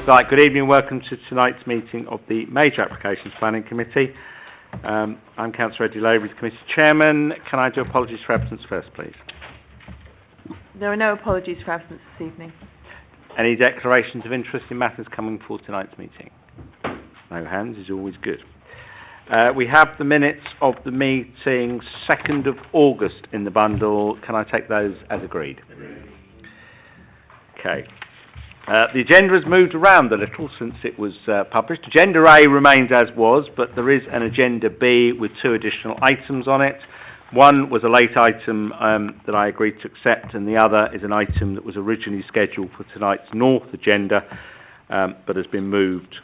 Right, good evening and welcome to tonight's meeting of the Major Applications Planning Committee. I'm Councillor Eddie Lavery, Committee Chairman. Can I do apologies for absence first, please? There are no apologies for absence this evening. Any declarations of interest in matters coming for tonight's meeting? No hands is always good. We have the minutes of the meeting 2nd of August in the bundle. Can I take those as agreed? Okay. The agenda has moved around a little since it was published. Agenda A remains as was, but there is an Agenda B with 2 additional items on it. One was a late item that I agreed to accept, and the other is an item that was originally scheduled for tonight's North agenda, but has been moved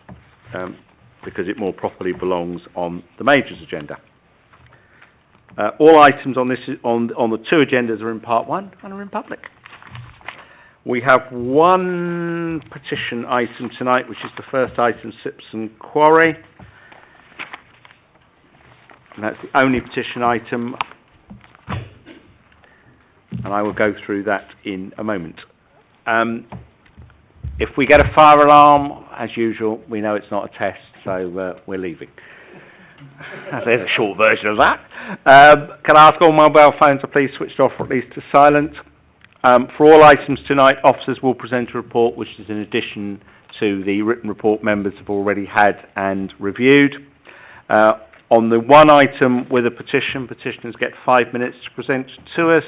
because it more properly belongs on the Majors agenda. All items on the 2 agendas are in Part 1 and are in public. We have one petition item tonight, which is the first item, Sipson Quarry. And that's the only petition item. And I will go through that in a moment. If we get a fire alarm, as usual, we know it's not a test, so we're leaving. There's a short version of that. Can I ask all mobile phones to please switch off or at least to silent? For all items tonight, officers will present a report which is in addition to the written report members have already had and reviewed. On the one item with a petition, petitioners get 5 minutes to present to us.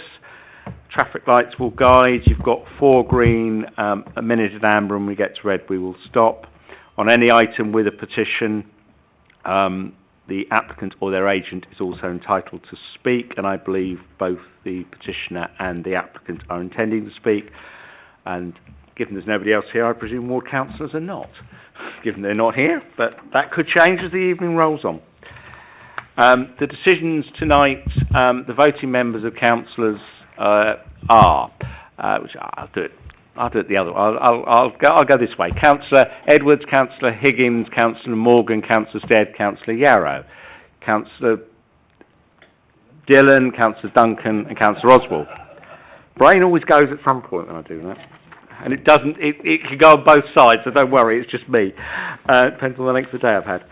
Traffic lights will guide. You've got 4 green, a minute at amber, and when we get to red we will stop. On any item with a petition, the applicant or their agent is also entitled to speak, and I believe both the petitioner and the applicant are intending to speak. And given there's nobody else here, I presume ward councillors are not, given they're not here, but that could change as the evening rolls on. The decisions tonight, the voting members of councillors are, which I'll do it the other way. I'll go this way. Councillor Edwards, Councillor Higgins, Councillor Morgan, Councillor Stead, Councillor Yarrow, Councillor Dillon, Councillor Duncan, and Councillor Oswald. Brain always goes at some point when I do that, and it doesn't. It can go on both sides, so don't worry. It's just me. Depends on the length of the day I've had.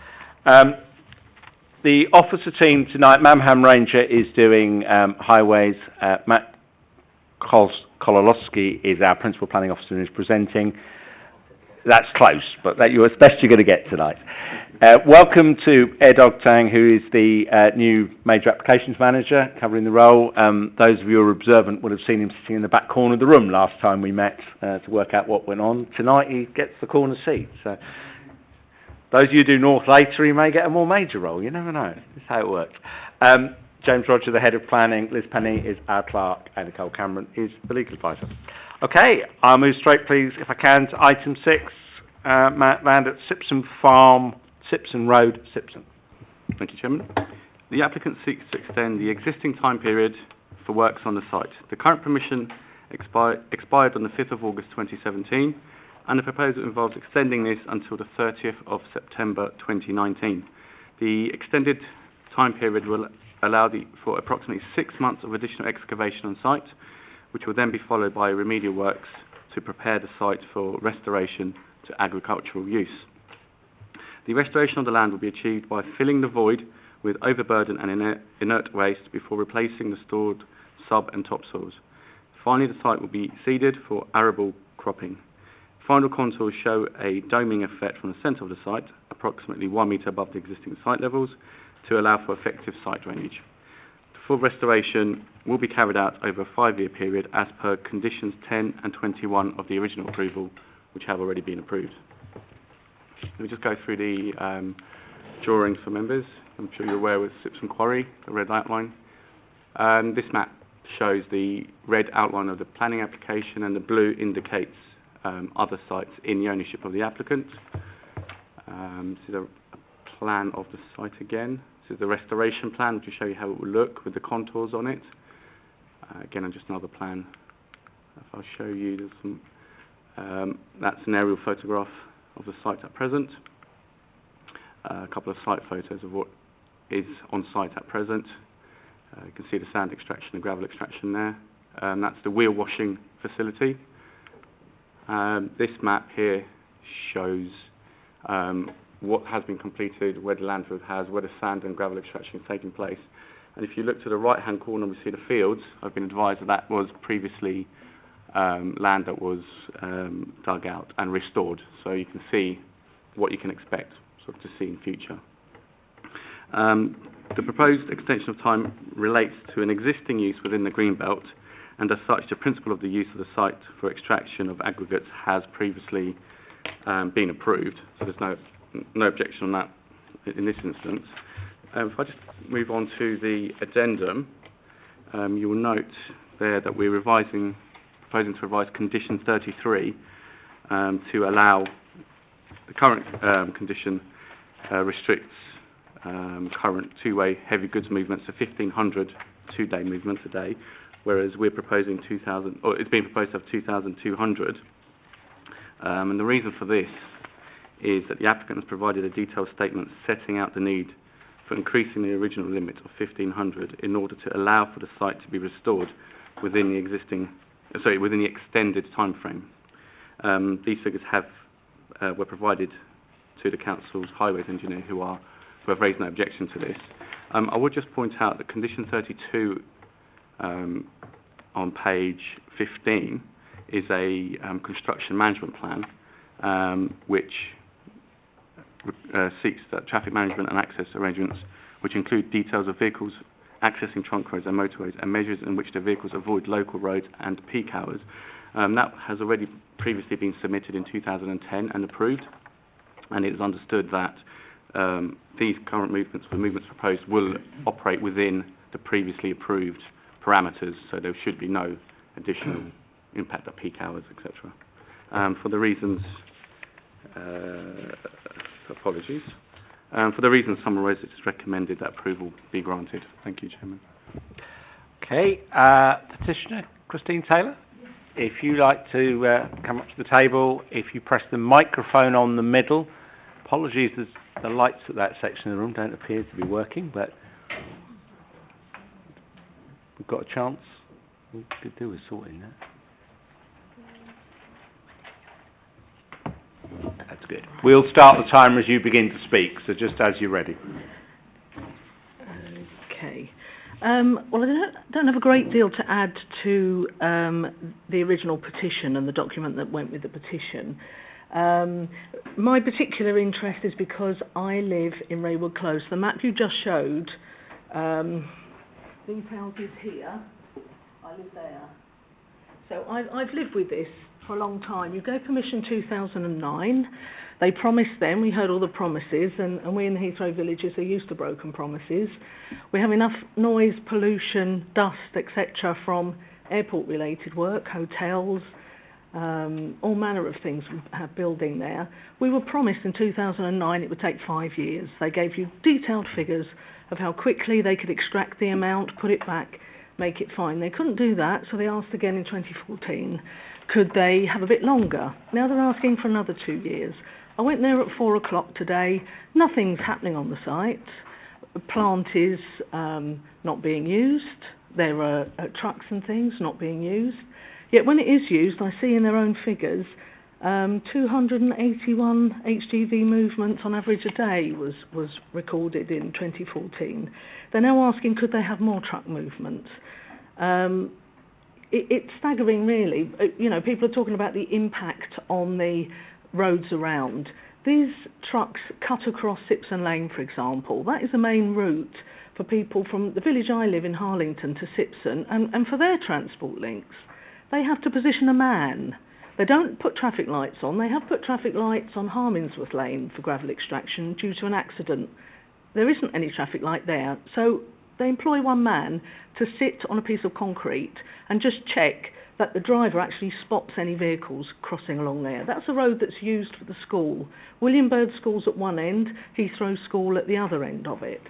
The officer team tonight, Mamham Ranger is doing highways. Matt Kololowski is our Principal Planning Officer and is presenting. That's close, but that's the best you're going to get tonight. Welcome to Ed Ogtang, who is the new Major Applications Manager, covering the role. Those of you who are observant would have seen him sitting in the back corner of the room last time we met to work out what went on. Tonight he gets the corner seat. So those of you who do North later, he may get a more major role. You never know. That's how it works. James Roger, the Head of Planning, Liz Penny is our Clerk, and Nicole Cameron is the Legal Advisor. Okay, I'll move straight, please, if I can, to item 6, land at Sipson Farm, Sipson Road, Sipson. Thank you, Chairman. The applicant seeks to extend the existing time period for works on the site. The current permission expired on the 5th of August 2017, and the proposal involves extending this until the 30th of September 2019. The extended time period will allow for approximately 6 months of additional excavation on site, which will then be followed by remedial works to prepare the site for restoration to agricultural use. The restoration of the land will be achieved by filling the void with overburden and inert waste before replacing the stored sub and topsoils. Finally, the site will be seeded for arable cropping. Final contours show a doming effect from the centre of the site, approximately 1 metre above the existing site levels, to allow for effective site drainage. The full restoration will be carried out over a 5-year period as per conditions 10 and 21 of the original approval, which have already been approved. Let me just go through the drawings for members. I'm sure you're aware with Sipson Quarry, the red outline. This map shows the red outline of the planning application, and the blue indicates other sites in the ownership of the applicant. This is a plan of the site again. This is the restoration plan, which will show you how it will look with the contours on it. Again, just another plan. If I'll show you, there's some, that's an aerial photograph of the site at present. A couple of site photos of what is on site at present. You can see the sand extraction and gravel extraction there. That's the wheel washing facility. This map here shows what has been completed, where the landfill has, where the sand and gravel extraction is taking place. And if you look to the right-hand corner, we see the fields. I've been advised that was previously land that was dug out and restored. So you can see what you can expect sort of to see in future. The proposed extension of time relates to an existing use within the Greenbelt, and as such, the principle of the use of the site for extraction of aggregates has previously been approved. So there's no objection on that in this instance. If I just move on to the addendum, you will note there that we're proposing to revise condition 33 to allow the current condition restricts current two-way heavy goods movements to 1,500 two-day movements a day, whereas we're proposing 2,000, or it's being proposed to have 2,200. And the reason for this is that the applicant has provided a detailed statement setting out the need for increasing the original limit of 1,500 in order to allow for the site to be restored within the within the extended time frame. These figures were provided to the council's highways engineer who have raised no objection to this. I would just point out that condition 32 on page 15 is a construction management plan which seeks that traffic management and access arrangements which include details of vehicles accessing trunk roads and motorways and measures in which the vehicles avoid local roads and peak hours. That has already previously been submitted in 2010 and approved, and it is understood that these current movements, the movements proposed, will operate within the previously approved parameters, so there should be no additional impact at peak hours, etc. For the reasons, apologies. For the reasons summarised, it is recommended that approval be granted. Thank you, Chairman. Okay, petitioner Christine Taylor, if you like to come up to the table, if you press the microphone on the middle. Apologies, the lights at that section of the room don't appear to be working, but we've got a chance. We could do with sorting that. That's good. We'll start the timer as you begin to speak, so just as you're ready. Okay. Well, I don't have a great deal to add to the original petition and the document that went with the petition. My particular interest is because I live in Raywood Close. The map you just showed, these houses here, I live there. So I've lived with this for a long time. You gave permission 2009. They promised then, we heard all the promises, and we in the Heathrow villages are used to broken promises. We have enough noise, pollution, dust, etc. from airport-related work, hotels, all manner of things we have building there. We were promised in 2009 it would take 5 years. They gave you detailed figures of how quickly they could extract the amount, put it back, make it fine. They couldn't do that, so they asked again in 2014. Could they have a bit longer? Now they're asking for another 2 years. I went there at 4 o'clock today. Nothing's happening on the site. The plant is not being used. There are trucks and things not being used. Yet when it is used, I see in their own figures, 281 HGV movements on average a day was recorded in 2014. They're now asking, could they have more truck movements? It's staggering, really. You know, people are talking about the impact on the roads around. These trucks cut across Sipson Lane, for example. That is the main route for people from the village I live in, Harlington, to Sipson, and for their transport links. They have to position a man. They don't put traffic lights on. They have put traffic lights on Harminsworth Lane for gravel extraction due to an accident. There isn't any traffic light there, so they employ one man to sit on a piece of concrete and just check that the driver actually spots any vehicles crossing along there. That's a road that's used for the school. William Byrd School's at one end, Heathrow School at the other end of it.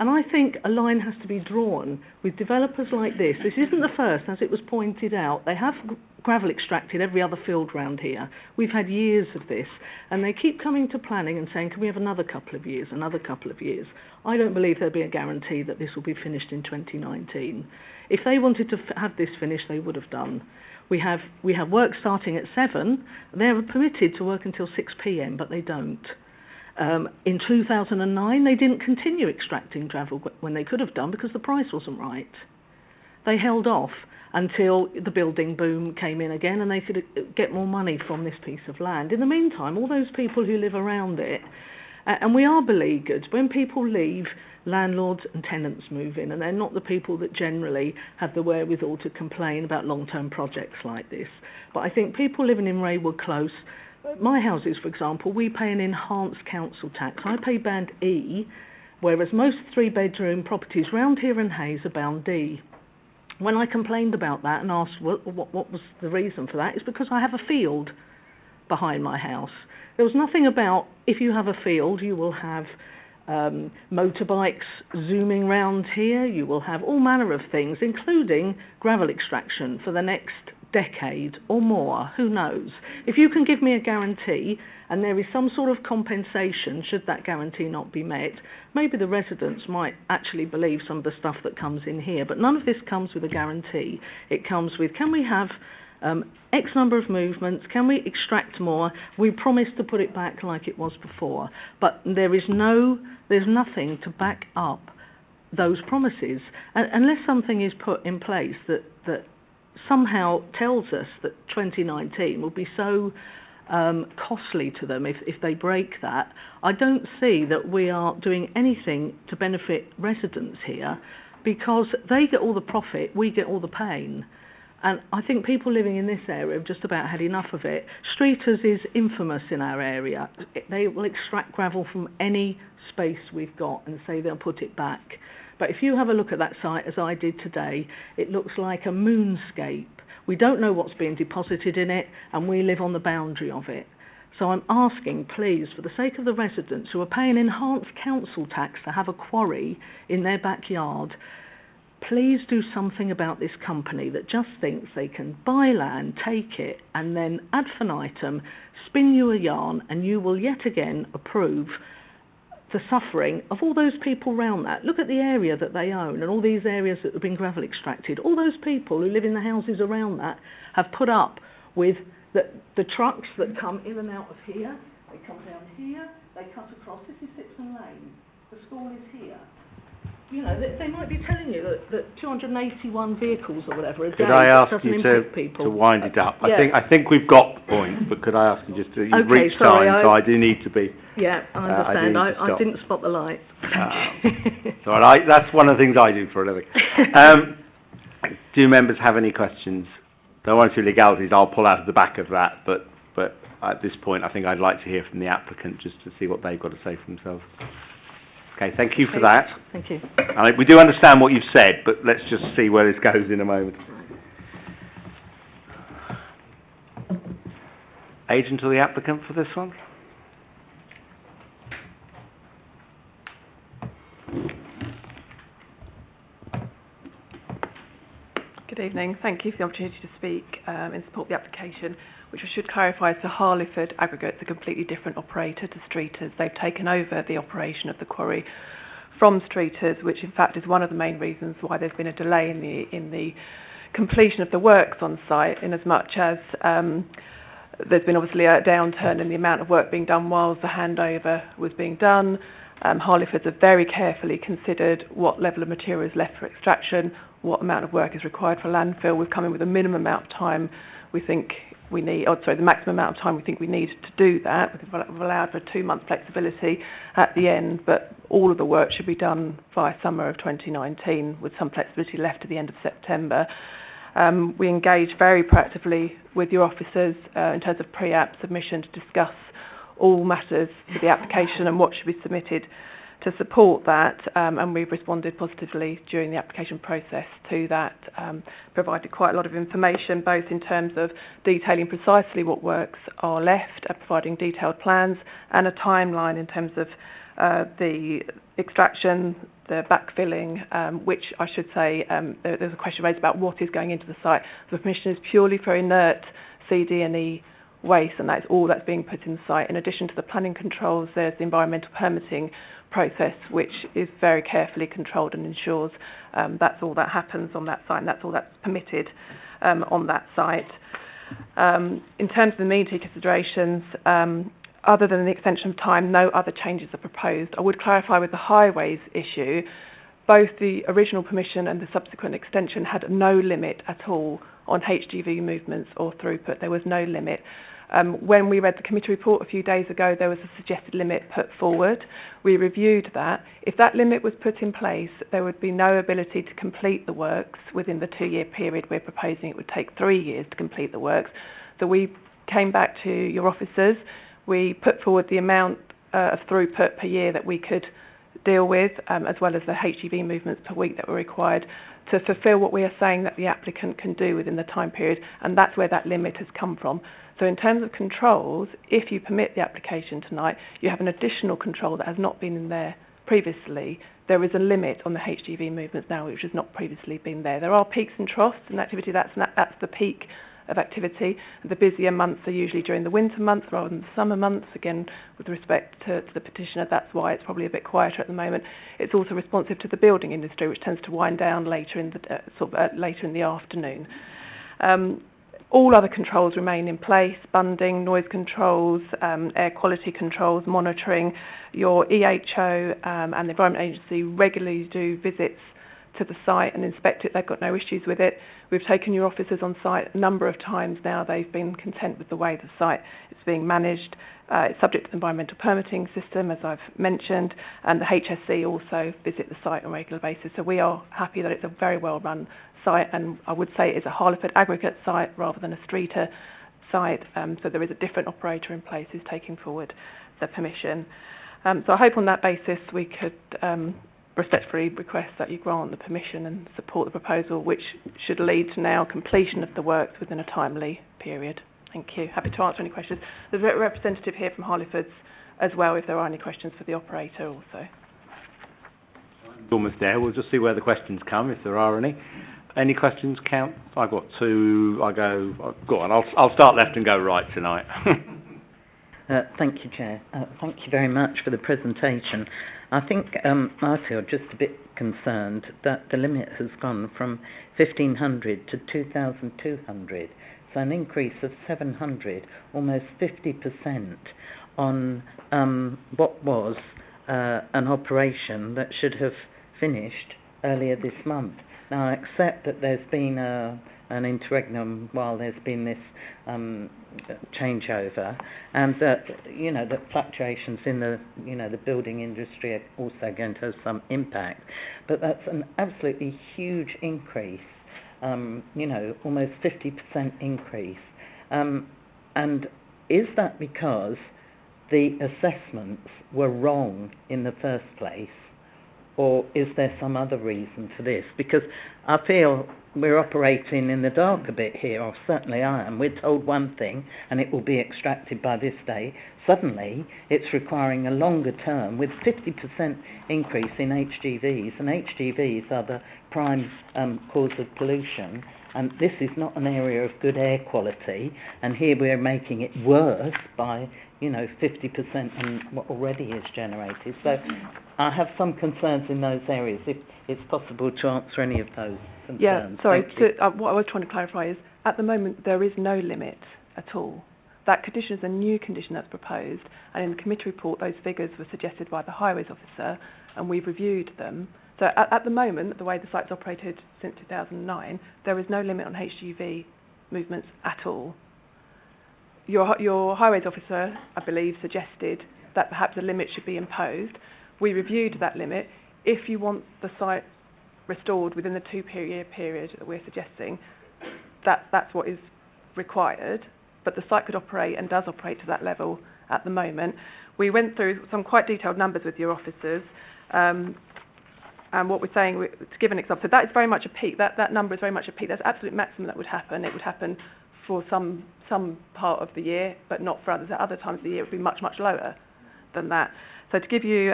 And I think a line has to be drawn with developers like this. This isn't the first, as it was pointed out. They have gravel extracted every other field round here. We've had years of this, and they keep coming to planning and saying, can we have another couple of years, another couple of years? I don't believe there'll be a guarantee that this will be finished in 2019. If they wanted to have this finished, they would have done. We have work starting at 7. They're permitted to work until 6 p.m, but they don't. In 2009, they didn't continue extracting gravel when they could have done because the price wasn't right. They held off until the building boom came in again and they could get more money from this piece of land. In the meantime, all those people who live around it, and we are beleaguered, when people leave, landlords and tenants move in, and they're not the people that generally have the wherewithal to complain about long-term projects like this. But I think people living in Raywood Close, my houses, for example, we pay an enhanced council tax. I pay band E, whereas most 3-bedroom properties round here in Hayes are bound D. When I complained about that and asked what was the reason for that, it's because I have a field behind my house. There was nothing about, if you have a field, you will have motorbikes zooming round here, you will have all manner of things, including gravel extraction for the next decade or more, who knows. If you can give me a guarantee and there is some sort of compensation should that guarantee not be met, maybe the residents might actually believe some of the stuff that comes in here, but none of this comes with a guarantee. It comes with, can we have X number of movements, can we extract more? We promise to put it back like it was before, but there's nothing to back up those promises, unless something is put in place that somehow tells us that 2019 will be so costly to them if they break that. I don't see that we are doing anything to benefit residents here, because they get all the profit, we get all the pain. And I think people living in this area have just about had enough of it. Streeters is infamous in our area. They will extract gravel from any space we've got and say they'll put it back. But if you have a look at that site, as I did today, it looks like a moonscape. We don't know what's being deposited in it, and we live on the boundary of it. So I'm asking, please, for the sake of the residents who are paying enhanced council tax to have a quarry in their backyard, please do something about this company that just thinks they can buy land, take it, and then ad infinitum spin you a yarn, and you will yet again approve the suffering of all those people around that. Look at the area that they own and all these areas that have been gravel extracted. All those people who live in the houses around that have put up with the trucks that come in and out of here. They come down here, they cut across. This is Sixton Lane. The school is here. You know, they might be telling you that 281 vehicles or whatever a day could I ask doesn't you impact people. to wind it up? Yeah. I think we've got the point, but could I ask you just to Okay, reach sorry, time, so I do need to be. Yeah, I understand. I didn't spot the light. So that's one of the things I do for a living. Do members have any questions? Don't want to legalities. I'll pull out of the back of that, but at this point, I think I'd like to hear from the applicant just to see what they've got to say for themselves. Okay, thank you for that. Thank you. We do understand what you've said, but let's just see where this goes in a moment. Agent or the applicant for this one? Good evening. Thank you for the opportunity to speak in support of the application, which I should clarify is the Harleyford Aggregates, a completely different operator to Streeters. They've taken over the operation of the quarry from Streeters, which in fact is one of the main reasons why there's been a delay in the completion of the works on site, in as much as there's been obviously a downturn in the amount of work being done whilst the handover was being done. Harleyfords have very carefully considered what level of material is left for extraction, what amount of work is required for landfill. We've come in with a minimum amount of time we think we need, the maximum amount of time we think we need to do that. We've allowed for a 2-month flexibility at the end, but all of the work should be done by summer of 2019, with some flexibility left at the end of September. We engage very proactively with your officers in terms of pre-app submission to discuss all matters for the application and what should be submitted to support that, and we've responded positively during the application process to that, provided quite a lot of information, both in terms of detailing precisely what works are left, providing detailed plans and a timeline in terms of the extraction, the backfilling, which I should say, there's a question raised about what is going into the site. The permission is purely for inert CD&E waste, and that's all that's being put in the site. In addition to the planning controls, there's the environmental permitting process, which is very carefully controlled and ensures that's all that happens on that site, and that's all that's permitted on that site. In terms of the amenity considerations, other than the extension of time, no other changes are proposed. I would clarify with the highways issue, both the original permission and the subsequent extension had no limit at all on HGV movements or throughput. There was no limit. When we read the committee report a few days ago, there was a suggested limit put forward. We reviewed that. If that limit was put in place, there would be no ability to complete the works within the 2-year period. We're proposing it would take 3 years to complete the works. So we came back to your officers. We put forward the amount of throughput per year that we could deal with, as well as the HGV movements per week that were required to fulfil what we are saying that the applicant can do within the time period, and that's where that limit has come from. So in terms of controls, if you permit the application tonight, you have an additional control that has not been in there previously. There is a limit on the HGV movements now, which has not previously been there. There are peaks and troughs in activity. That's the peak of activity. The busier months are usually during the winter months rather than the summer months. Again, with respect to the petitioner, that's why it's probably a bit quieter at the moment. It's also responsive to the building industry, which tends to wind down later in the later in the afternoon. All other controls remain in place: bunding, noise controls, air quality controls, monitoring. Your EHO and the Environment Agency regularly do visits to the site and inspect it. They've got no issues with it. We've taken your officers on site a number of times now. They've been content with the way the site is being managed. It's subject to the environmental permitting system, as I've mentioned, and the HSC also visit the site on a regular basis. So we are happy that it's a very well run site, and I would say it's a Harleford aggregate site rather than a streeter site. So there is a different operator in place who's taking forward the permission. So I hope on that basis we could respectfully request that you grant the permission and support the proposal, which should lead to now completion of the works within a timely period. Thank you. Happy to answer any questions. There's a representative here from Harleford's as well, if there are any questions for the operator also. Almost there. We'll just see where the questions come, if there are any. Any questions, Count? I've got two. Go on. I'll start left and go right tonight. Thank you, Chair. Thank you very much for the presentation. I think I feel just a bit concerned that the limit has gone from 1,500 to 2,200. So an increase of 700, almost 50% on what was an operation that should have finished earlier this month. Now, I accept that there's been an interregnum while there's been this changeover, and that that fluctuations in the building industry are also going to have some impact. But that's an absolutely huge increase. Almost 50% increase. And is that because the assessments were wrong in the first place, or is there some other reason for this? Because I feel we're operating in the dark a bit here, or certainly I am. We're told one thing and it will be extracted by this day. Suddenly it's requiring a longer term with 50% increase in HGVs, and HGVs are the prime cause of pollution, and this is not an area of good air quality, and here we're making it worse by 50% on what already is generated. So I have some concerns in those areas, if it's possible to answer any of those concerns. Yeah, sorry, what I was trying to clarify is, at the moment there is no limit at all. That condition is a new condition that's proposed, and in the committee report those figures were suggested by the highways officer, and we've reviewed them. So at the moment, the way the site's operated since 2009, there is no limit on HGV movements at all. Your highways officer, I believe, suggested that perhaps a limit should be imposed. We reviewed that limit. If you want the site restored within the 2-year period that we're suggesting, that's what is required. But the site could operate and does operate to that level at the moment. We went through some quite detailed numbers with your officers, and what we're saying, to give an example, so that is very much a peak. That number is very much a peak. That's absolute maximum that would happen. It would happen for some part of the year, but not for others. At other times of the year, it would be much, much lower than that. So to give you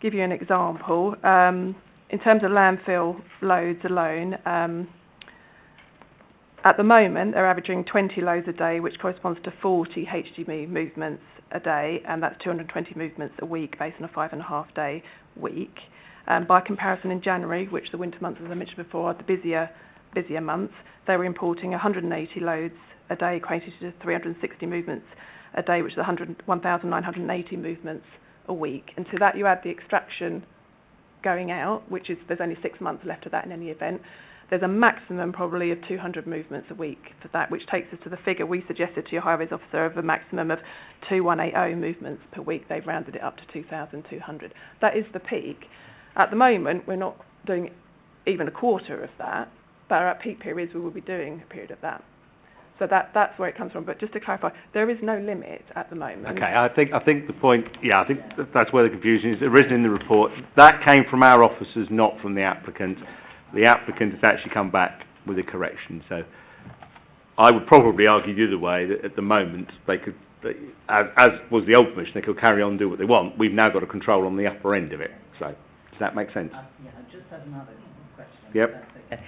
give you an example. In terms of landfill loads alone, at the moment they're averaging 20 loads a day, which corresponds to 40 HGV movements a day, and that's 220 movements a week based on a 5.5 day week. By comparison, in January, which the winter months, as I mentioned before, are the busier months, they were importing 180 loads a day, equating to 360 movements a day, which is 1,980 movements a week. And to that you add the extraction going out, which is, there's only 6 months left of that in any event. There's a maximum probably of 200 movements a week for that, which takes us to the figure we suggested to your high-vis officer of a maximum of 2,180 movements per week. They've rounded it up to 2,200. That is the peak. At the moment, we're not doing even a quarter of that, but at peak periods we will be doing a period of that. So that's where it comes from. But just to clarify, there is no limit at the moment. Okay, I think the point, I think that's where the confusion is. It isn't in the report. That came from our officers, not from the applicant. The applicant has actually come back with a correction. So I would probably argue the other way, that at the moment they could, as was the old permission, they could carry on and do what they want. We've now got a control on the upper end of it. So does that make sense? Yeah, I just had another question. Yep. Okay.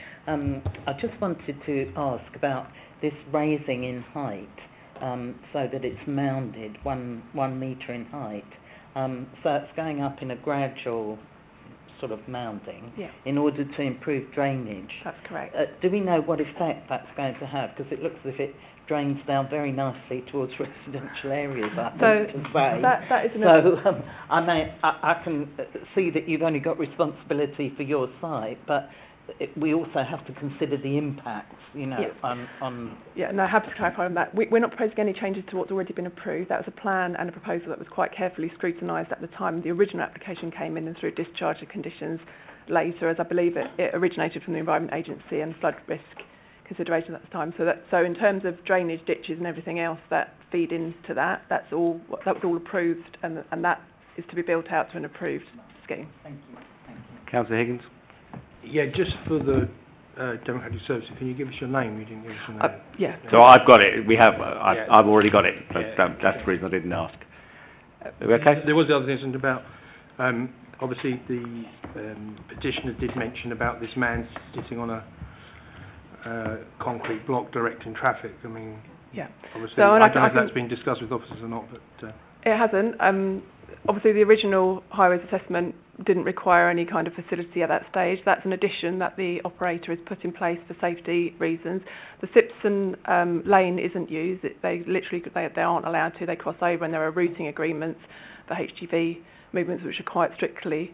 I just wanted to ask about this raising in height, so that it's mounded 1 metre in height. So it's going up in a gradual sort of mounding, yeah, in order to improve drainage. That's correct. Do we know what effect that's going to have? Because it looks as if it drains down very nicely towards residential areas, I think to say. That is I can see that you've only got responsibility for your site, but we also have to consider the impacts, on... Yeah, no, happy to clarify on that. We're not proposing any changes to what's already been approved. That was a plan and a proposal that was quite carefully scrutinised at the time the original application came in and through discharge of conditions later, as I believe it originated from the Environment Agency and flood risk considerations at the time. So in terms of drainage, ditches and everything else that feed into that, that was all approved, and that is to be built out to an approved scheme. Thank you. Councillor Higgins? Yeah, just for the Democratic Services, can you give us your name? You didn't give us your name. Yeah. So I've got it. We have. Yeah. I've already got it. So Yeah. that's the reason I didn't ask. Are we okay? There was the other thing about, obviously the petitioner did mention about this man sitting on a concrete block directing traffic. I mean, Yeah. obviously, So, I and don't know if that's been discussed with officers or not, but... It hasn't. Obviously, the original highways assessment didn't require any kind of facility at that stage. That's an addition that the operator has put in place for safety reasons. The Sipson lane isn't used. They aren't allowed to. They cross over, and there are routing agreements for HGV movements which are quite strictly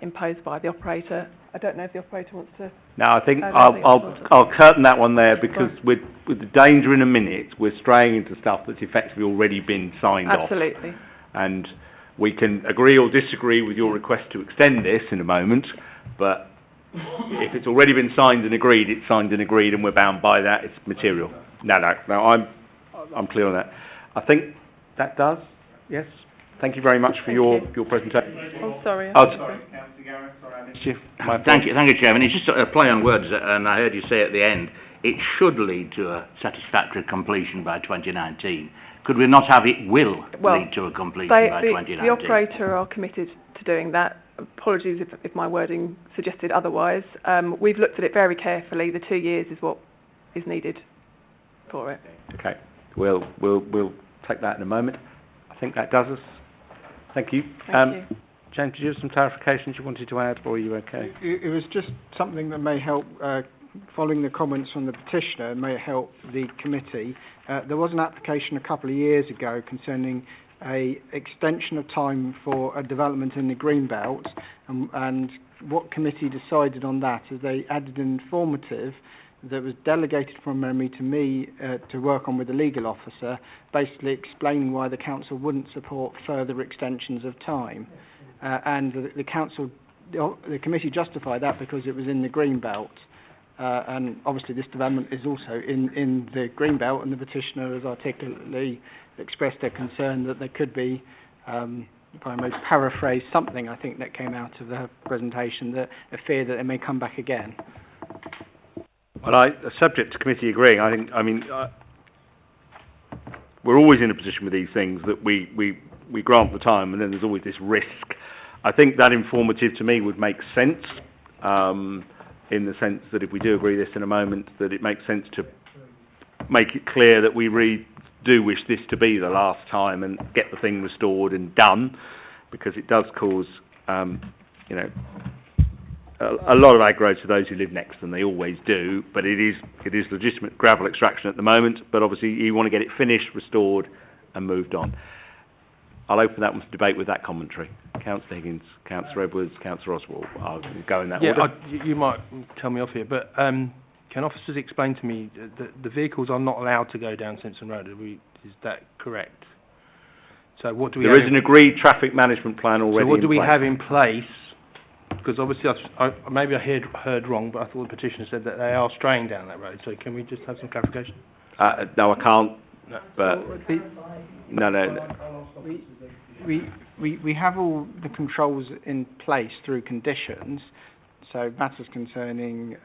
imposed by the operator. I don't know if the operator wants to... No, I think I'll curtain that one there, because with the danger in a minute, we're straying into stuff that's effectively already been signed off. Absolutely. And we can agree or disagree with your request to extend this in a moment, but if it's already been signed and agreed, it's signed and agreed, and we're bound by that. It's material. No, I'm clear on that. I think that does. Yes. Thank you very much for your presentation. Oh, sorry. Sorry, Councillor Garrett. Sorry, I missed you. Thank you, Chairman. It's just a play on words, and I heard you say at the end, it should lead to a satisfactory completion by 2019. Could we not have it will lead to a completion by 2019? The operator are committed to doing that. Apologies if my wording suggested otherwise. We've looked at it very carefully. The 2 years is what is needed for it. Okay. We'll take that in a moment. I think that does us. Thank you. Thank you. James, did you have some clarifications you wanted to add, or are you okay? It was just something that may help, following the comments from the petitioner, may help the committee. There was an application a couple of years ago concerning a extension of time for a development in the Greenbelt, and what committee decided on that is they added an informative that was delegated from memory to me to work on with the legal officer, basically explaining why the council wouldn't support further extensions of time. And the committee justified that because it was in the Greenbelt. And obviously this development is also in the Greenbelt, and the petitioner has articulately expressed their concern that there could be, if I may paraphrase something I think that came out of the presentation, that a fear that it may come back again. Well, subject to committee agreeing, we're always in a position with these things that we grant the time, and then there's always this risk I think that informative to me would make sense, in the sense that if we do agree this in a moment, that it makes sense to make it clear that we do wish this to be the last time and get the thing restored and done, because it does cause, you know, a lot of aggro to those who live next, and they always do, but it is legitimate gravel extraction at the moment, but obviously you want to get it finished, restored and moved on. I'll open that one for debate with that commentary. Councillor Higgins, Councillor Edwards, Councillor Oswald. I'll go in that order. You might tell me off here, but can officers explain to me that the vehicles are not allowed to go down Simpson Road? Is that correct? So what do we? There is an agreed traffic management plan already. So what do we have in place? Because obviously, maybe I heard wrong, but I thought the petitioner said that they are straying down that road. So can we just have some clarification? No, I can't. No. But no. We have all the controls in place through conditions. So matters concerning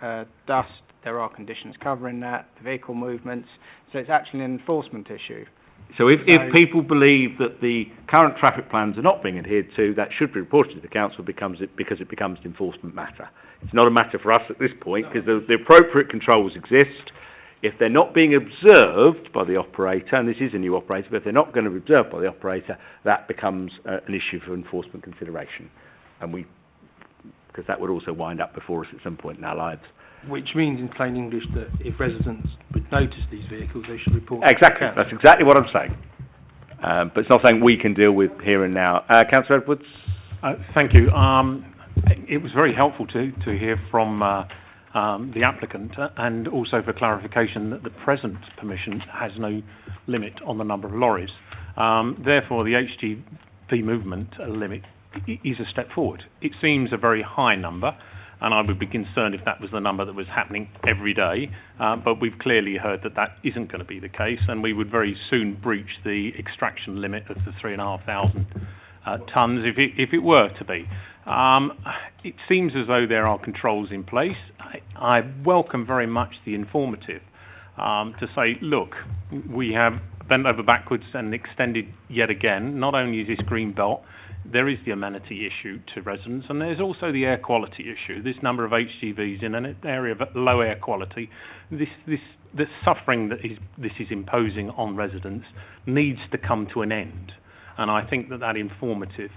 dust, there are conditions covering that, the vehicle movements. So it's actually an enforcement issue. So if people believe that the current traffic plans are not being adhered to, that should be reported to the council because it becomes an enforcement matter. It's not a matter for us at this point because the appropriate controls exist. If they're not being observed by the operator, and this is a new operator, but if they're not going to be observed by the operator, that becomes an issue for enforcement consideration. And because that would also wind up before us at some point in our lives. Which means, in plain English, that if residents would notice these vehicles, they should report. Exactly, that's exactly what I'm saying. But it's not something we can deal with here and now. Councillor Edwards? Thank you. It was very helpful to hear from the applicant and also for clarification that the present permission has no limit on the number of lorries. Therefore, the HGV movement limit is a step forward. It seems a very high number, and I would be concerned if that was the number that was happening every day, but we've clearly heard that that isn't going to be the case, and we would very soon breach the extraction limit of the 3,500 tonnes if it were to be. It seems as though there are controls in place. I welcome very much the informative to say, look, we have bent over backwards and extended yet again. Not only is this green belt, there is the amenity issue to residents, and there's also the air quality issue. This number of HGVs in an area of low air quality, the suffering that this is imposing on residents needs to come to an end. And I think that informative,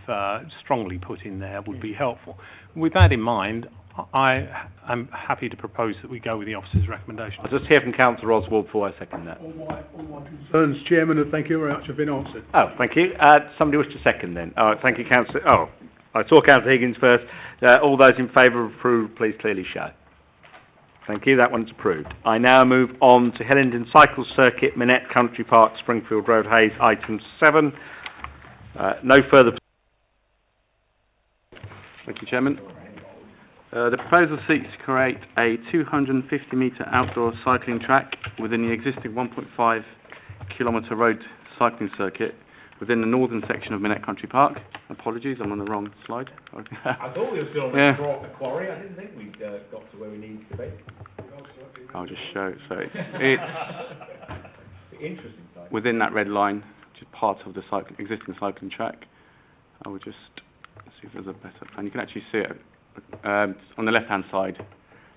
strongly put in there, would be helpful. With that in mind, I am happy to propose that we go with the officer's recommendation. I'll just hear from Councillor Oswald before I second that. All my concerns, Chairman, and thank you very much, have been answered. Oh, thank you. Somebody wish to second then? All right, thank you, Councillor. Oh, I saw Councillor Higgins first. All those in favour of approval, please clearly show. Thank you, that one's approved. I now move on to Hillingdon Cycle Circuit, Minette Country Park, Springfield Road, Hayes, item 7. No further. Thank you, Chairman. The proposal seeks to create a 250-metre outdoor cycling track within the existing 1.5-kilometre road cycling circuit within the northern section of Minette Country Park. Apologies, I'm on the wrong slide. I thought we were still on the quarry. I didn't think we'd got to where we needed to be. I'll just show. So it's the interesting side. Within that red line, which is part of the existing cycling track. I will just see if there's a better plan. You can actually see it on the left-hand side.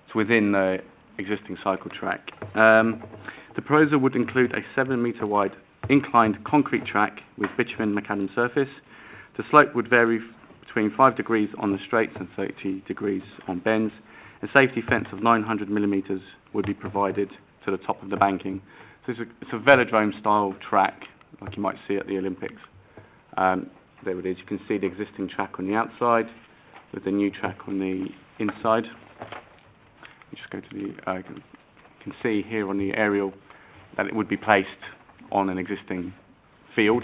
It's within the existing cycle track. The proposal would include a 7-metre wide inclined concrete track with bitumen macadam surface. The slope would vary between 5 degrees on the straights and 30 degrees on bends. A safety fence of 900 millimetres would be provided to the top of the banking. So it's a velodrome style track, like you might see at the Olympics. There it is. You can see the existing track on the outside with the new track on the inside. You just go to the, you can see here on the aerial that it would be placed on an existing field.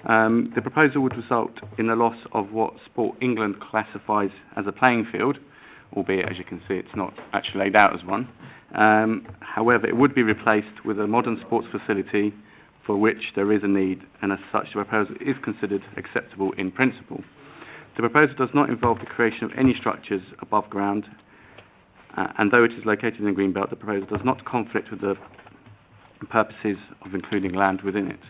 The proposal would result in the loss of what Sport England classifies as a playing field, albeit, as you can see, it's not actually laid out as one. However, it would be replaced with a modern sports facility for which there is a need, and as such the proposal is considered acceptable in principle. The proposal does not involve the creation of any structures above ground, and though it is located in the Greenbelt, the proposal does not conflict with the purposes of including land within it.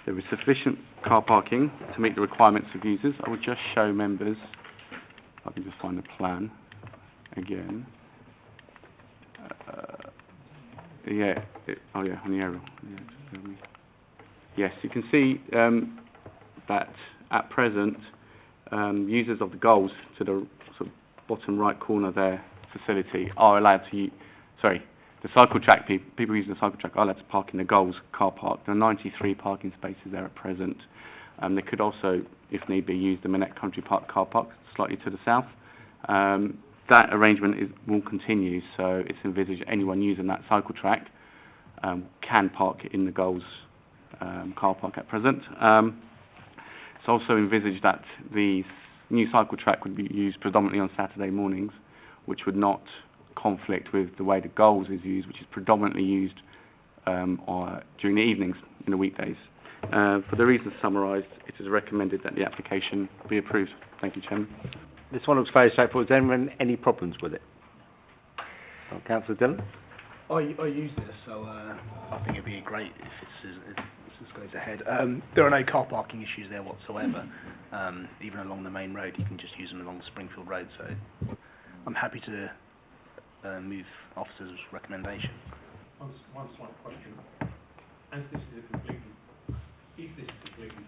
There is sufficient car parking to meet the requirements of users. I will just show members, if I can just find the plan again. On the aerial. Yes, you can see that at present, users of the goals to the sort of bottom right corner there facility are allowed to the cycle track, people using the cycle track are allowed to park in the goals car park. There are 93 parking spaces there at present. They could also, if need be, use the Minette Country Park car park slightly to the south. That arrangement will continue, so it's envisaged anyone using that cycle track can park in the goals car park at present. It's also envisaged that the new cycle track would be used predominantly on Saturday mornings, which would not conflict with the way the goals is used, which is predominantly used during the evenings in the weekdays. For the reasons summarised, it is recommended that the application be approved. Thank you, Chairman. This one looks very straightforward. Is there anyone any problems with it? Councillor Dillon? I use this, so I think it'd be great if this goes ahead. There are no car parking issues there whatsoever. Even along the main road, you can just use them along Springfield Road. So I'm happy to move officer's recommendation. One slight question. As this is a completely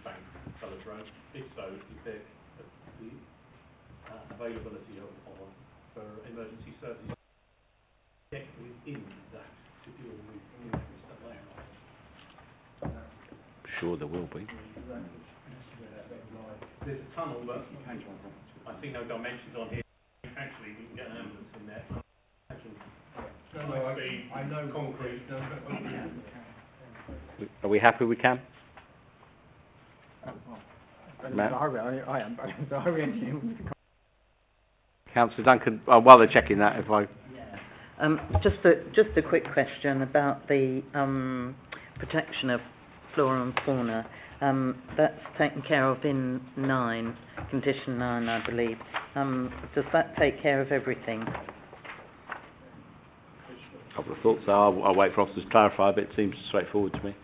banked coloured road, if so, is there the availability for emergency services within that to deal with Mr. Layout? Sure there will be. There's a tunnel that I see no dimensions on here. Actually, we can get an ambulance in there. I know concrete. Are we happy we can? Matt? I am, but Councillor Duncan, while they're checking that, if I... Just a quick question about the protection of flora and fauna. That's taken care of in condition 9, I believe. Does that take care of everything? A couple of thoughts. I'll wait for officers to clarify, but it seems straightforward to me.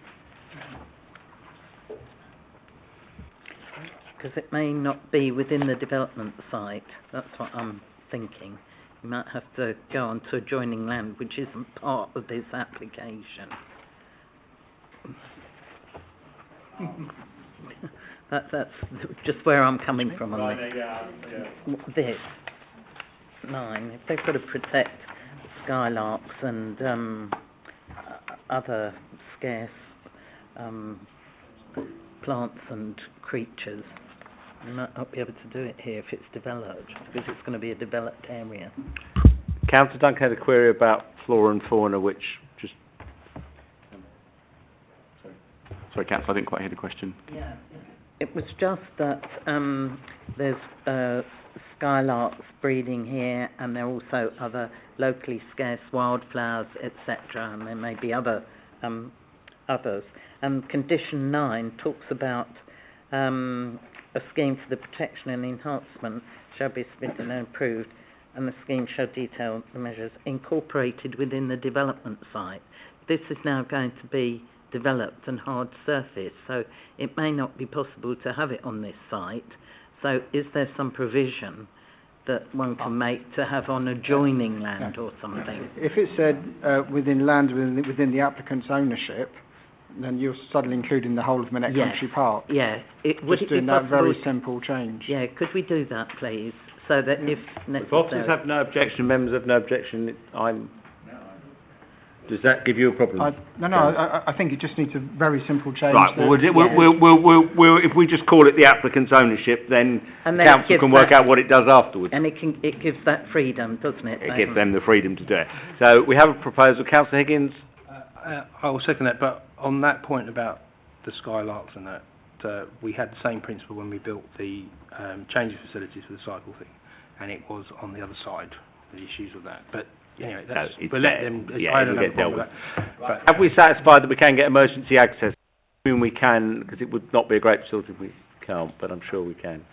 Because it may not be within the development site. That's what I'm thinking. You might have to go on to adjoining land, which isn't part of this application. That's just where I'm coming from on this. This 9. If they've got to protect skylarks and other scarce plants and creatures, you might not be able to do it here if it's developed, because it's going to be a developed area. Councillor Duncan had a query about flora and fauna, which just... Sorry, Councillor, I didn't quite hear the question. Yeah. It was just that there's skylarks breeding here, and there are also other locally scarce wildflowers, etc., and there may be others. Condition 9 talks about a scheme for the protection and enhancement shall be submitted and approved, and the scheme shall detail the measures incorporated within the development site. This is now going to be developed and hard surface, so it may not be possible to have it on this site. So is there some provision that one can make to have on adjoining land or something? if it said within land within the applicant's ownership, then you're suddenly including the whole of Minette Country Park. Yeah. Would it be that very simple change? Yeah, could we do that, please? So that if necessary... If officers have no objection, members have no objection, does that give you a problem? I think it just needs a very simple change. Right, we'll, if we just call it the applicant's ownership, then council can work out what it does afterwards. And it gives that freedom, doesn't it? It gives them the freedom to do it. So we have a proposal. Councillor Higgins? I will second that, but on that point about the skylarks and that, we had the same principle when we built the changing facilities for the cycle thing, and it was on the other side, the issues with that. But anyway, we'll let them. I don't have a problem with that. Right. Have we satisfied that we can get emergency access? I mean, we can, because it would not be a great facility if we can't, but I'm sure we can.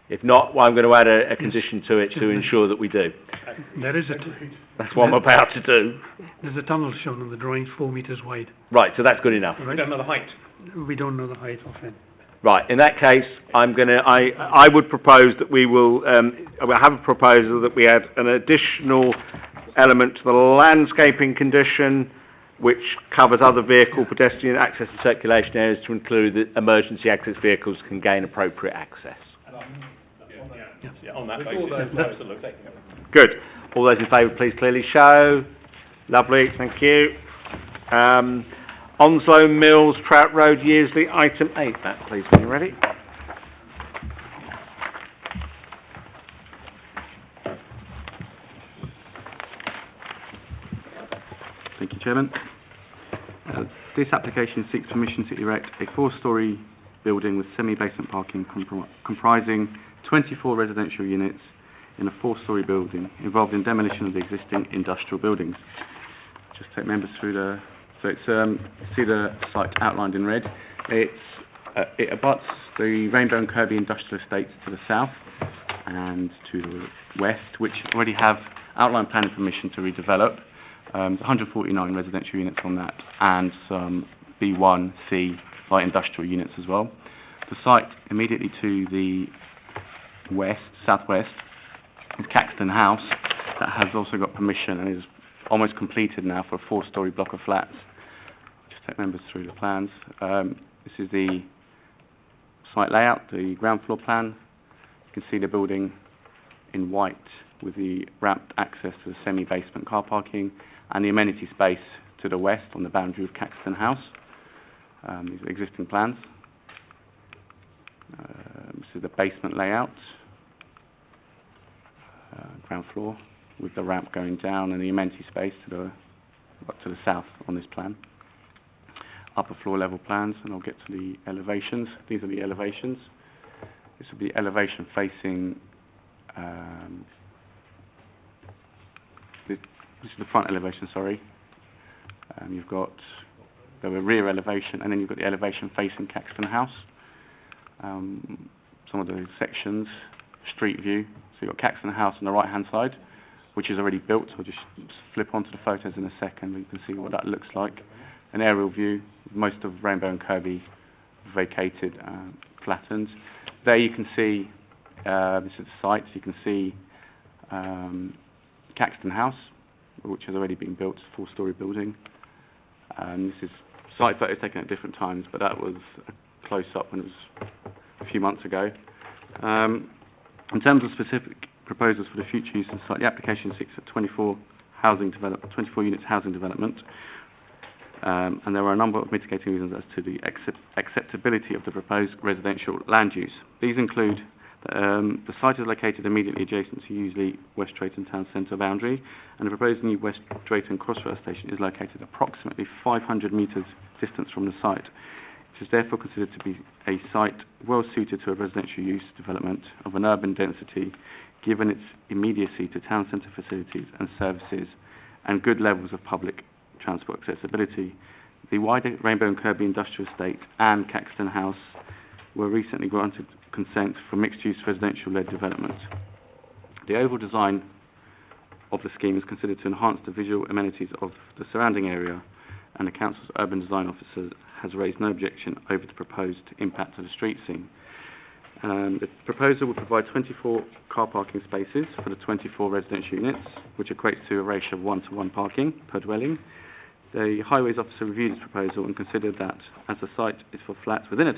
If not, well, I'm going to add a condition to it to ensure that we do. There is That's what I'm about to do. there's a tunnel shown on the drawing 4 metres wide. Right, so that's good enough. Right? We don't know the height. We don't know the height of it. Right, in that case, I would propose that we will, I will have a proposal that we add an additional element to the landscaping condition, which covers other vehicle, pedestrian access and circulation areas to include that emergency access vehicles can gain appropriate access. Yeah, on that basis, absolutely. Good. All those in favour, please clearly show. Lovely, thank you. Onslow Mills, Trout Road, Yearsley, item 8, Matt, please, when you're ready. Thank you, Chairman. This application seeks permission to erect a 4-storey building with semi-basement parking comprising 24 residential units in a 4-storey building involved in demolition of the existing industrial buildings. Just take members through see the site outlined in red. It abuts the Rainbow and Kirby industrial estates to the south and to the west, which already have outline planning permission to redevelop. 149 residential units on that, and some B1C light industrial units as well. The site immediately to the southwest, is Caxton House, that has also got permission and is almost completed now for a 4-storey block of flats. Just take members through the plans. This is the site layout, the ground floor plan. You can see the building in white with the ramped access to the semi-basement car parking and the amenity space to the west on the boundary of Caxton House. These are existing plans. This is the basement layout, ground floor, with the ramp going down and the amenity space to the south on this plan. Upper floor level plans, and I'll get to the elevations. These are the elevations. This will be elevation facing. This is the front elevation, sorry. You've got the rear elevation, and then you've got the elevation facing Caxton House. Some of the sections, street view. So you've got Caxton House on the right-hand side, which is already built. So I'll just flip onto the photos in a second, and you can see what that looks like. An aerial view, most of Rainbow and Kirby vacated, flattened. There you can see, this is the site, you can see Caxton House, which has already been built, 4-storey building. This is site photos taken at different times, but that was a close-up when it was a few months ago. In terms of specific proposals for the future use of the site, the application seeks a 24 units housing development, and there are a number of mitigating reasons as to the acceptability of the proposed residential land use. These include the site is located immediately adjacent to Yearsley West Drayton Town Centre boundary, and the proposed new West Drayton Crossrail station is located approximately 500 metres distance from the site. It is therefore considered to be a site well suited to a residential use development of an urban density, given its immediacy to town centre facilities and services and good levels of public transport accessibility. The wider Rainbow and Kirby Industrial Estate and Caxton House were recently granted consent for mixed-use residential-led development. The overall design of the scheme is considered to enhance the visual amenities of the surrounding area, and the Council's Urban Design Officer has raised no objection over the proposed impact of the street scene. The proposal will provide 24 car parking spaces for the 24 residential units, which equates to a ratio of 1-to-1 parking per dwelling. The Highways Officer reviewed this proposal and considered that, as the site is for flats within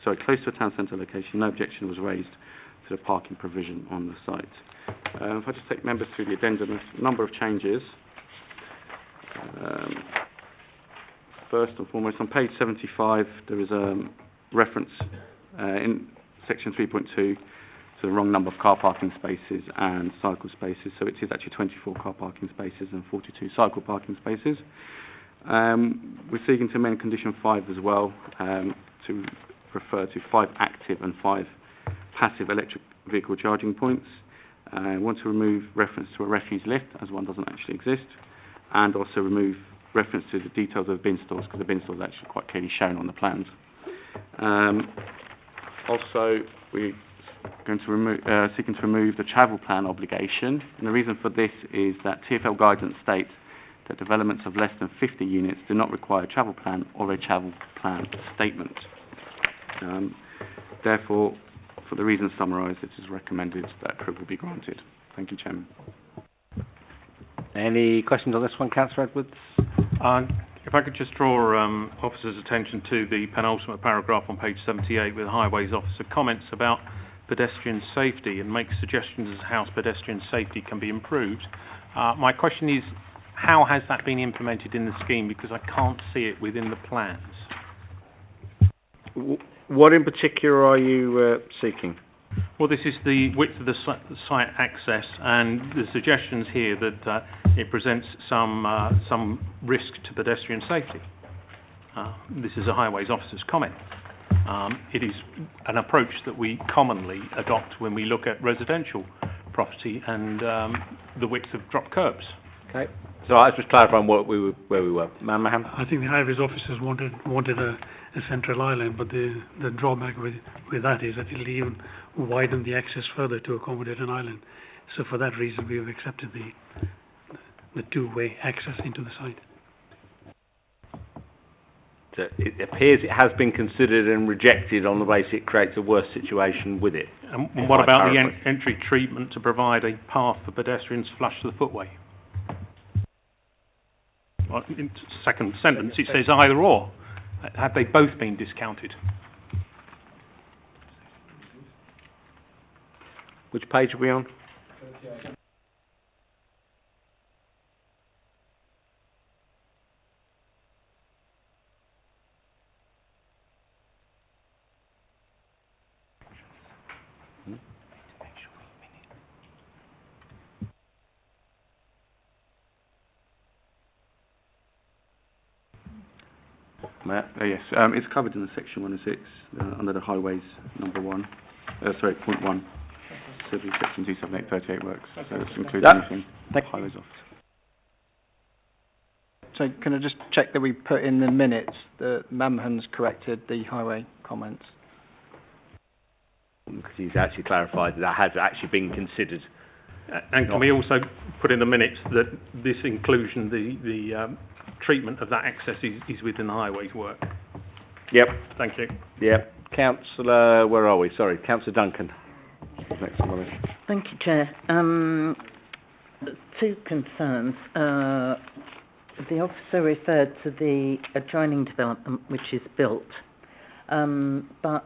close to a town centre location, no objection was raised to the parking provision on the site. If I just take members through the addendum, there's a number of changes. First and foremost, on page 75, there is a reference in section 3.2 to the wrong number of car parking spaces and cycle spaces, so it is actually 24 car parking spaces and 42 cycle parking spaces. We're seeking to amend condition 5 as well, to refer to 5 active and 5 passive electric vehicle charging points. I want to remove reference to a refuse lift, as one doesn't actually exist, and also remove reference to the details of the bin stalls, because the bin stalls are actually quite clearly shown on the plans. Also, we seeking to remove the travel plan obligation. And the reason for this is that TfL guidance states that developments of less than 50 units do not require a travel plan or a travel plan statement. Therefore, for the reasons summarised, it is recommended that approval be granted. Thank you, Chairman. Any questions on this one, Councillor Edwards? If I could just draw officers' attention to the penultimate paragraph on page 78 with the Highways Officer comments about pedestrian safety and makes suggestions as to how pedestrian safety can be improved. My question is, how has that been implemented in the scheme? Because I can't see it within the plans. What in particular are you seeking? Well, this is the width of the site access, and the suggestions here that it presents some risk to pedestrian safety. This is a Highways Officer's comment. It is an approach that we commonly adopt when we look at residential property and the width of drop curbs. Okay. So I was just clarifying where we were. Ma'am Maham? I think the highways officers wanted a central island, but the drawback with that is that it'll even widen the access further to accommodate an island. So for that reason, we have accepted the two-way access into the site. So it appears it has been considered and rejected on the basis it creates a worse situation with it. And what about the entry treatment to provide a path for pedestrians flush to the footway? Well, in second sentence it says either or. Have they both been discounted? Which page are we on? Yes, it's covered in the section 106 under the highways number 1. Point 1. Civil section 27838 works. So it's included anything. Highways office. So can I just check that we put in the minutes that Mamhan's corrected the highway comments? Because he's actually clarified that has actually been considered. And can we also put in the minutes that this inclusion, the treatment of that access is within the highways work? Yep. Thank you. Yep. Councillor, where are we? Sorry, Councillor Duncan. Next one. Thank you, Chair. Two concerns. The officer referred to the adjoining development which is built, but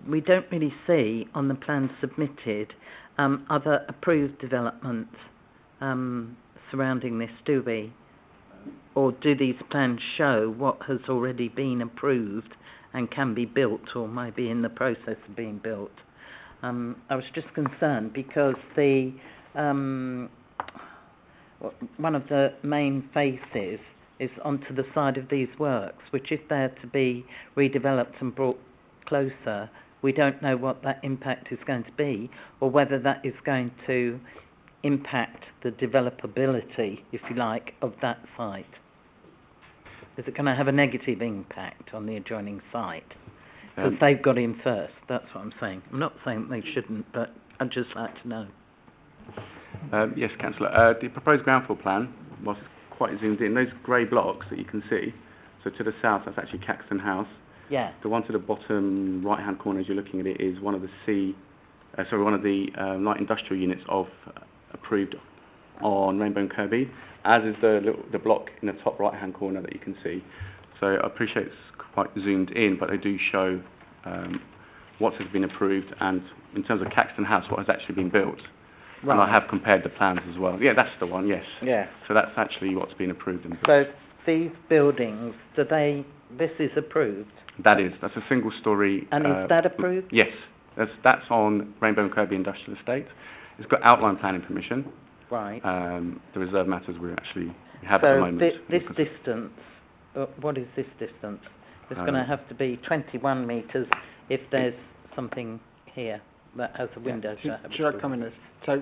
we don't really see on the plan submitted other approved developments surrounding this, do we? Or do these plans show what has already been approved and can be built or might be in the process of being built? I was just concerned because the one of the main faces is onto the side of these works, which if they're to be redeveloped and brought closer, we don't know what that impact is going to be or whether that is going to impact the developability, if you like, of that site. Is it going to have a negative impact on the adjoining site? Because they've got in first, that's what I'm saying. I'm not saying they shouldn't, but I'd just like to know. Yes, Councillor. The proposed ground floor plan was quite zoomed in. Those grey blocks that you can see, so to the south, that's actually Caxton House. Yeah. The one to the bottom right-hand corner, as you're looking at it, is one of the light industrial units of approved on Rainbow and Kirby, as is the block in the top right-hand corner that you can see. So I appreciate it's quite zoomed in, but they do show what has been approved and, in terms of Caxton House, what has actually been built. Right. And I have compared the plans as well. Yeah, that's the one, yes. Yeah. So that's actually what's been approved and built. So these buildings, this is approved? That's a single story. And is that approved? Yes. That's on Rainbow and Kirby Industrial Estate. It's got outline planning permission. Right. The reserve matters we have at the moment. So this distance, what is this distance? It's going to have to be 21 metres if there's something here that has a window. Should I come in this? So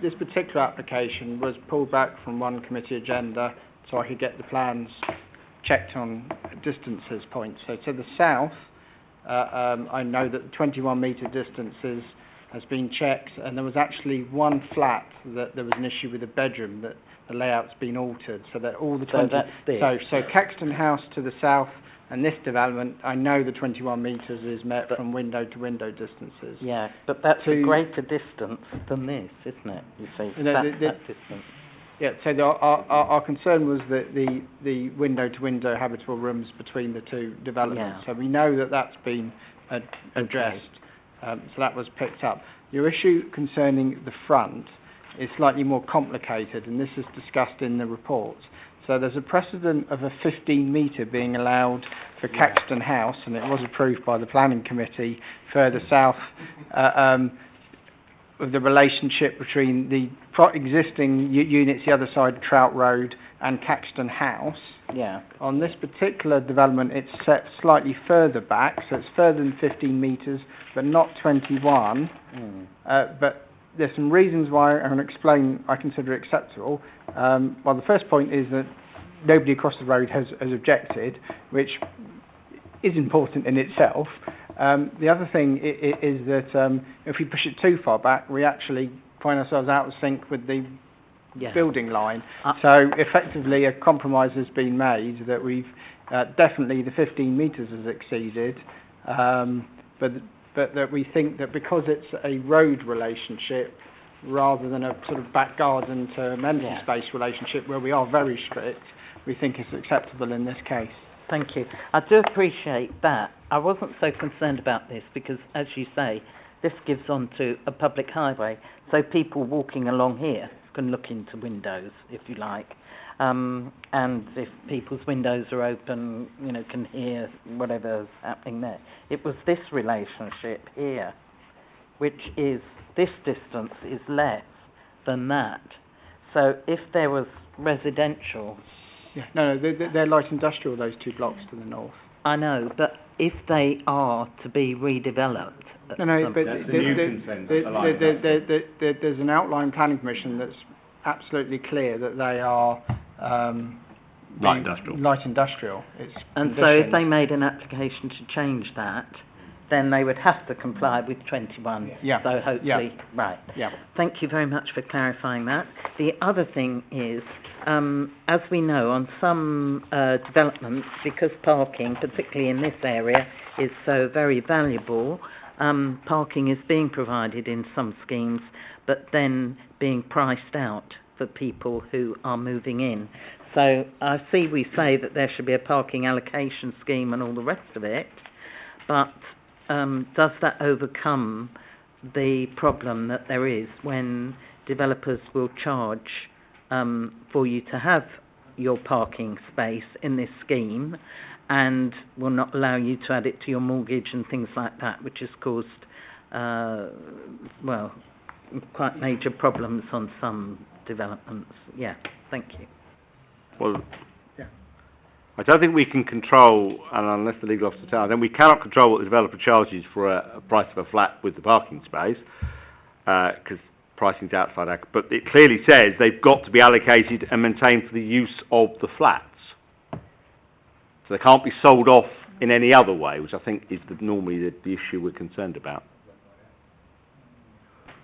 this particular application was pulled back from one committee agenda so I could get the plans checked on distances points. So to the south, I know that the 21 metre distances has been checked, and there was actually one flat that there was an issue with a bedroom that the layout's been altered, so that all the 20... So Caxton House to the south and this development, I know the 21 metres is met from window to window distances. Yeah, but that's a greater distance than this, isn't it? You see, that distance. Yeah, so our concern was that the window to window habitable rooms between the two developments. Yeah. So we know that that's been addressed. So that was picked up. Your issue concerning the front is slightly more complicated, and this is discussed in the report. So there's a precedent of a 15 metre being allowed for Caxton House, and it was approved by the planning committee further south, of the relationship between the existing units the other side of Trout Road and Caxton House. Yeah. On this particular development, it's set slightly further back, so it's further than 15 metres, but not 21. But there's some reasons why I'm going to explain I consider it acceptable. Well, the first point is that nobody across the road has objected, which is important in itself. The other thing is that if we push it too far back, we actually find ourselves out of sync with the building line. So effectively a compromise has been made that we've definitely the 15 metres is exceeded, but that we think that because it's a road relationship rather than a sort of back garden to amenity space relationship where we are very strict, we think it's acceptable in this case. Thank you. I do appreciate that. I wasn't so concerned about this because, as you say, this gives on to a public highway, so people walking along here can look into windows, if you like, and if people's windows are open, you know, can hear whatever's happening there. It was this relationship here, which is, this distance is less than that. So if there was residential... No, they're light industrial, those two blocks to the north. I know, but if they are to be redeveloped... No, but there's an outline planning permission that's absolutely clear that they are light industrial. And so if they made an application to change that, then they would have to comply with 21. Yeah. So hopefully, right. Yeah. Thank you very much for clarifying that. The other thing is, as we know, on some developments, because parking, particularly in this area, is so very valuable, parking is being provided in some schemes, but then being priced out for people who are moving in. So I see we say that there should be a parking allocation scheme and all the rest of it, but does that overcome the problem that there is when developers will charge for you to have your parking space in this scheme and will not allow you to add it to your mortgage and things like that, which has caused, well, quite major problems on some developments. Yeah, thank you. Well, I don't think we can control, and unless the legal officer tells, then we cannot control what the developer charges for a price of a flat with the parking space, because pricing's outside our... But it clearly says they've got to be allocated and maintained for the use of the flats. So they can't be sold off in any other way, which I think is normally the issue we're concerned about.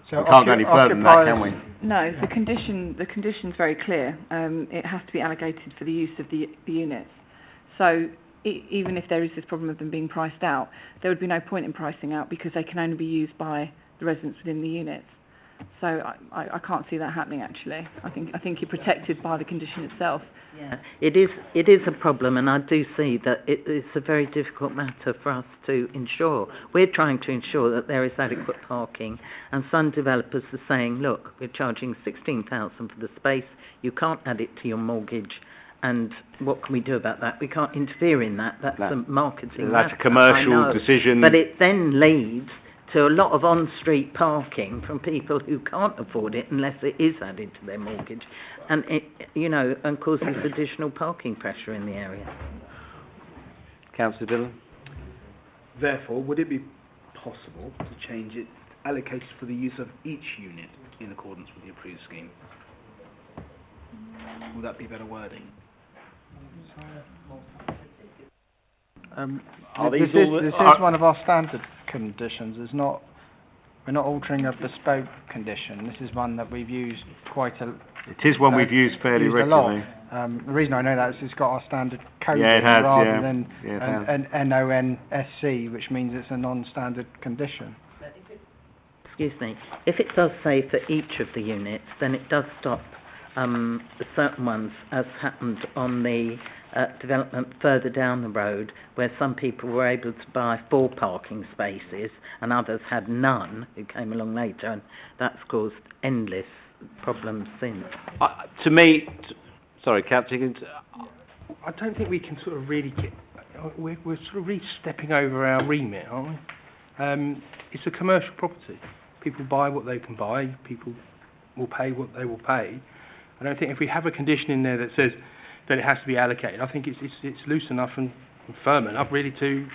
So we can't go any further than that, can we? No, the condition's very clear. It has to be allocated for the use of the units. So even if there is this problem of them being priced out, there would be no point in pricing out because they can only be used by the residents within the units. So I can't see that happening actually. I think you're protected by the condition itself. Yeah, it is a problem, and I do see that it's a very difficult matter for us to ensure. We're trying to ensure that there is adequate parking, and some developers are saying, look, we're charging $16,000 for the space, you can't add it to your mortgage, and what can we do about that? We can't interfere in that. That's a marketing matter. That's a commercial decision. But it then leads to a lot of on-street parking from people who can't afford it unless it is added to their mortgage, and it, you know, and causes additional parking pressure in the area. Councillor Dillon? Therefore, would it be possible to change it, allocated for the use of each unit in accordance with the approved scheme? Would that be better wording? Are This these all is the- one of our standard conditions. We're not altering a bespoke condition. This is one that we've used It is one we've used fairly used a lot. regularly. The reason I know that is it's got our standard code Yeah, it has, rather yeah. than Yeah, it has. an NONSC, which means it's a non-standard condition. Excuse me, if it does say for each of the units, then it does stop certain ones, as happened on the development further down the road, where some people were able to buy 4 parking spaces and others had none, who came along later, and that's caused endless problems since. To me, sorry, Captain, I don't think we can sort of really get... We're sort of really stepping over our remit, aren't we? It's a commercial property. People buy what they can buy. People will pay what they will pay. I don't think if we have a condition in there that says that it has to be allocated, I think it's loose enough and firm enough really to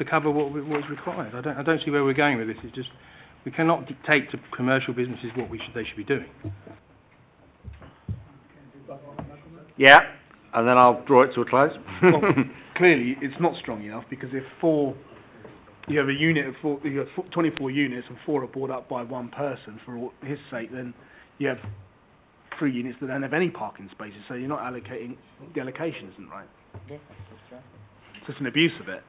cover what is required. I don't see where we're going with this. It's just we cannot dictate to commercial businesses what they should be doing. yeah, and then I'll draw it to a close. Well, clearly, it's not strong enough because if you have a unit of 4, you have 24 units and 4 are bought up by one person for his sake, then you have 3 units that don't have any parking spaces, so you're not allocating, the allocation isn't right. Yes, that's right. So it's an abuse of it.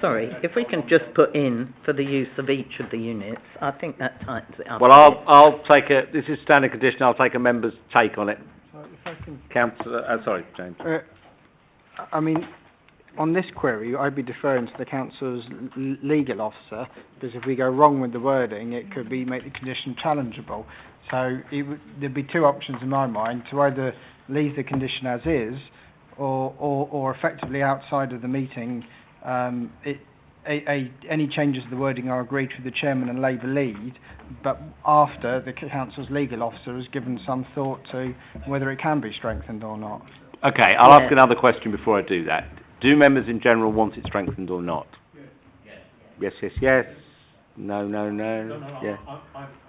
Sorry, if we can just put in for the use of each of the units, I think that tightens it up. Well, I'll take this is standard condition, I'll take a member's take on it. So if I can, Councillor, sorry, James. I mean, on this query, I'd be deferring to the council's legal officer, because if we go wrong with the wording, it could make the condition challengeable. So there'd be 2 options in my mind, to either leave the condition as is, or effectively outside of the meeting, any changes to the wording are agreed with the chairman and Labour lead, but after the council's legal officer has given some thought to whether it can be strengthened or not. Okay, I'll ask another question before I do that. Do members in general want it strengthened or not? Yes, yes, yes. No, no, no. Yeah.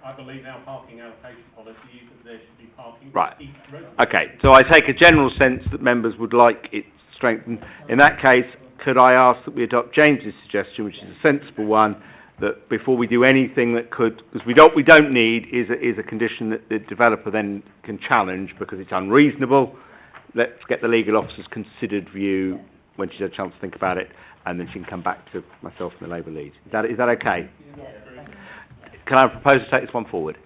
I believe our parking allocation policy is that there should be parking. Right. Okay, so I take a general sense that members would like it strengthened. In that case, could I ask that we adopt James's suggestion, which is a sensible one, that before we do anything that could, because we don't need is a condition that the developer then can challenge because it's unreasonable. Let's get the legal officer's considered view when she's had a chance to think about it, and then she can come back to myself and the Labour lead. Is that okay? Can I propose to take this one forward?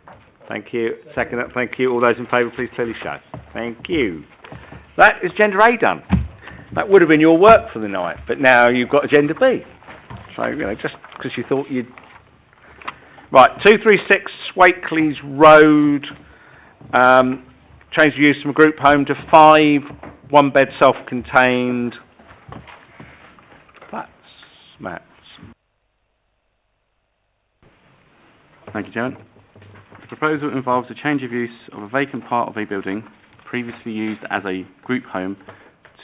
Thank you. Second that, thank you. All those in favour, please clearly show. Thank you. That is Agenda A done. That would have been your work for the night, but now you've got Agenda B. So, just because you thought you'd... Right, 236 Wakeleys Road, change of use from a group home to 5 one-bed self-contained flats. Matt. Thank you, Chairman. The proposal involves a change of use of a vacant part of a building previously used as a group home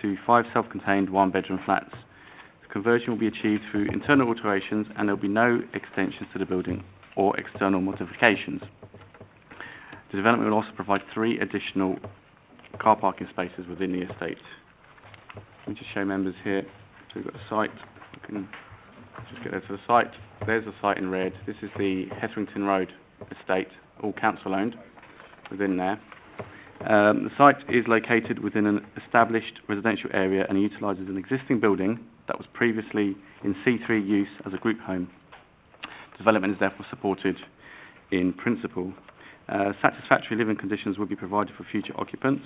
to 5 self-contained 1-bedroom flats. The conversion will be achieved through internal alterations and there will be no extensions to the building or external modifications. The development will also provide 3 additional car parking spaces within the estate. Let me just show members here. So we've got a site. We can just get there to the site. There's the site in red. This is the Hetherington Road estate, all council owned within there. The site is located within an established residential area and utilises an existing building that was previously in C3 use as a group home. Development is therefore supported in principle. Satisfactory living conditions will be provided for future occupants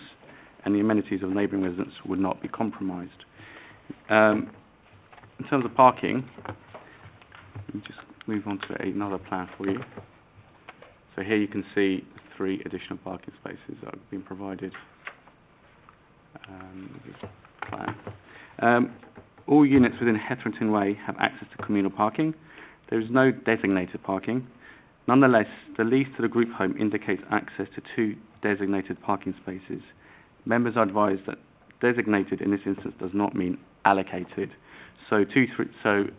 and the amenities of neighbouring residents would not be compromised. In terms of parking, let me just move on to another plan for you. So here you can see 3 additional parking spaces that have been provided. All units within Hetherington Way have access to communal parking. There is no designated parking. Nonetheless, the lease to the group home indicates access to 2 designated parking spaces. Members are advised that designated in this instance does not mean allocated. So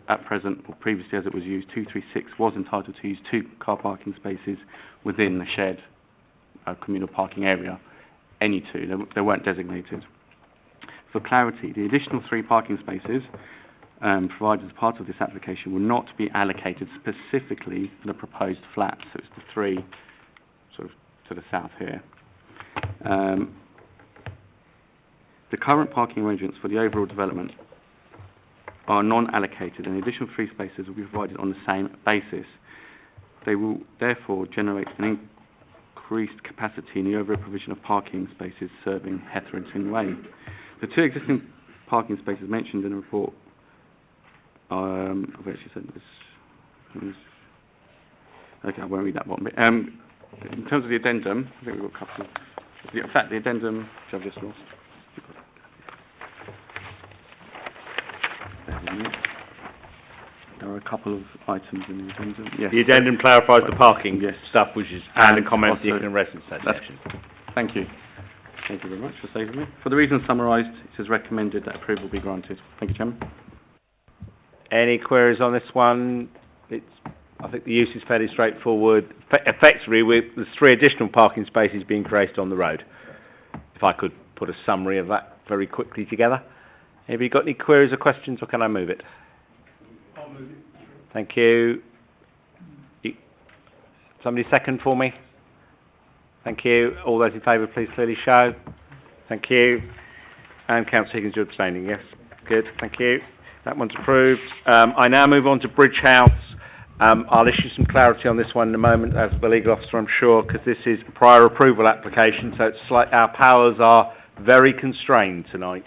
at present, or previously as it was used, 236 was entitled to use 2 car parking spaces within the shared communal parking area. Any 2, they weren't designated. For clarity, the additional 3 parking spaces provided as part of this application will not be allocated specifically for the proposed flat. So it's the 3 sort of to the south here. The current parking arrangements for the overall development are non-allocated, and the additional 3 spaces will be provided on the same basis. They will therefore generate an increased capacity in the overall provision of parking spaces serving Hetherington Way. The 2 existing parking spaces mentioned in the report, I've actually said this. Okay, I won't read that one bit. In terms of the addendum, I think we've got a couple. In fact, the addendum, which I've just lost. There are a couple of items in the addendum. Yes. The addendum clarifies the parking stuff, which is, and the comments also, in the residence section. Thank you. Thank you very much for saving me. For the reasons summarised, it is recommended that approval be granted. Thank you, Chairman. Any queries on this one? I think the use is fairly straightforward. Effectively, there's 3 additional parking spaces being created on the road. If I could put a summary of that very quickly together. Have you got any queries or questions, or can I move it? I'll move it. Thank you. Somebody second for me? Thank you. All those in favour, please clearly show. Thank you. And Councillor Higgins, you're abstaining, yes? Good, thank you. That one's approved. I now move on to Bridge House. I'll issue some clarity on this one in a moment as the legal officer, I'm sure, because this is a prior approval application, so it's like our powers are very constrained tonight.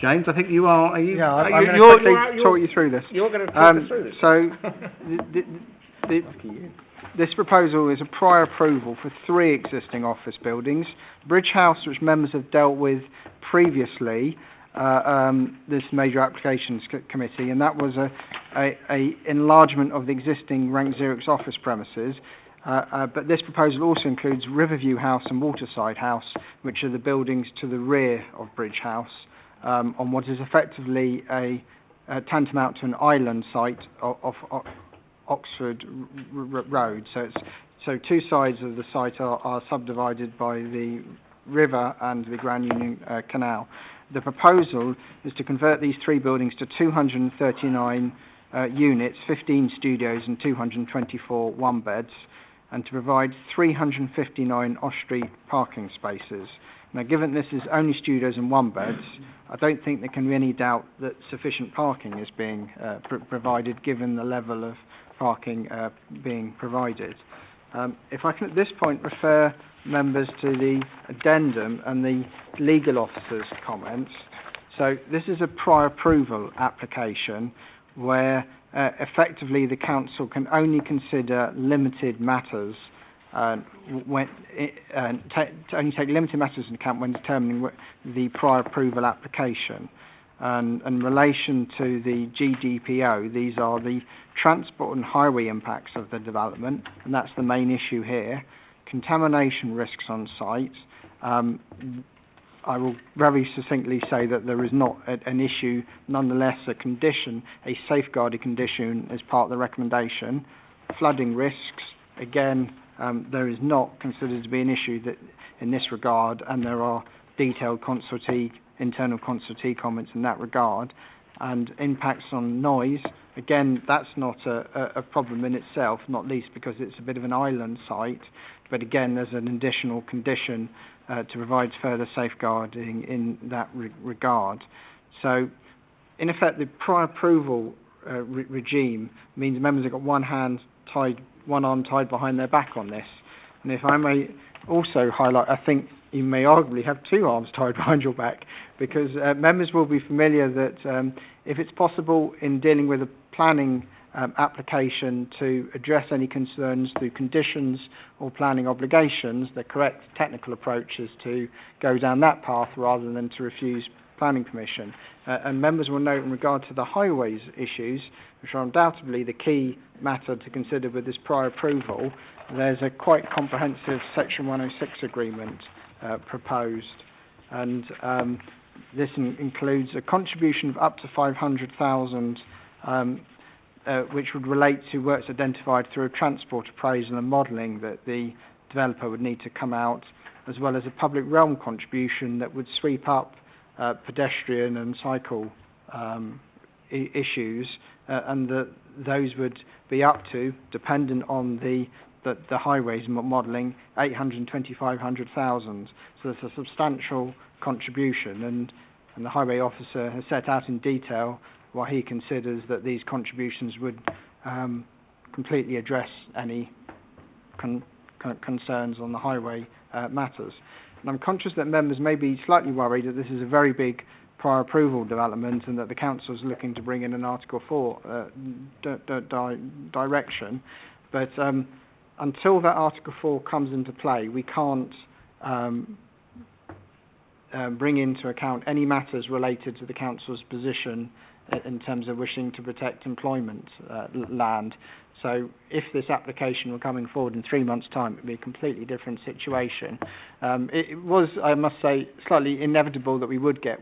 James, I think you are you? Yeah, I'm going to talk you through this. You're going to talk us through this. So, this proposal is a prior approval for 3 existing office buildings. Bridge House, which members have dealt with previously, this major applications committee, and that was a enlargement of the existing Rank Xerox office premises. But this proposal also includes Riverview House and Waterside House, which are the buildings to the rear of Bridge House, on what is effectively a tantamount to an island site of Oxford Road. So 2 sides of the site are subdivided by the river and the Grand Union Canal. The proposal is to convert these 3 buildings to 239 units, 15 studios and 224 one-beds, and to provide 359 off-street parking spaces. Now, given this is only studios and one-beds, I don't think there can be any doubt that sufficient parking is being provided, given the level of parking being provided. If I can at this point refer members to the addendum and the legal officer's comments. So this is a prior approval application where effectively the council can only consider limited matters only take limited matters into account when determining the prior approval application. And in relation to the GDPO, these are the transport and highway impacts of the development, and that's the main issue here. Contamination risks on site. I will very succinctly say that there is not an issue, nonetheless a condition, a safeguarded condition as part of the recommendation. Flooding risks, again, there is not considered to be an issue that in this regard, and there are detailed internal consultee comments in that regard. And impacts on noise, again, that's not a problem in itself, not least because it's a bit of an island site, but again, there's an additional condition to provide further safeguarding in that regard. So, in effect, the prior approval regime means members have got one arm tied behind their back on this. And if I may also highlight, I think you may arguably have 2 arms tied behind your back, because members will be familiar that if it's possible in dealing with a planning application to address any concerns through conditions or planning obligations, the correct technical approach is to go down that path rather than to refuse planning permission. And members will note in regard to the highways issues, which are undoubtedly the key matter to consider with this prior approval, there's a quite comprehensive Section 106 agreement proposed, and this includes a contribution of up to 500,000 which would relate to works identified through a transport appraisal and modelling that the developer would need to come out, as well as a public realm contribution that would sweep up pedestrian and cycle issues, and that those would be up to, dependent on the highways modelling, 820,000 to 500,000. So it's a substantial contribution, and the highway officer has set out in detail why he considers that these contributions would completely address any concerns on the highway matters. And I'm conscious that members may be slightly worried that this is a very big prior approval development and that the council is looking to bring in an Article 4 direction. But until that Article 4 comes into play, we can't bring into account any matters related to the council's position in terms of wishing to protect employment land. So if this application were coming forward in 3 months' time, it would be a completely different situation. It was, I must say, slightly inevitable that we would get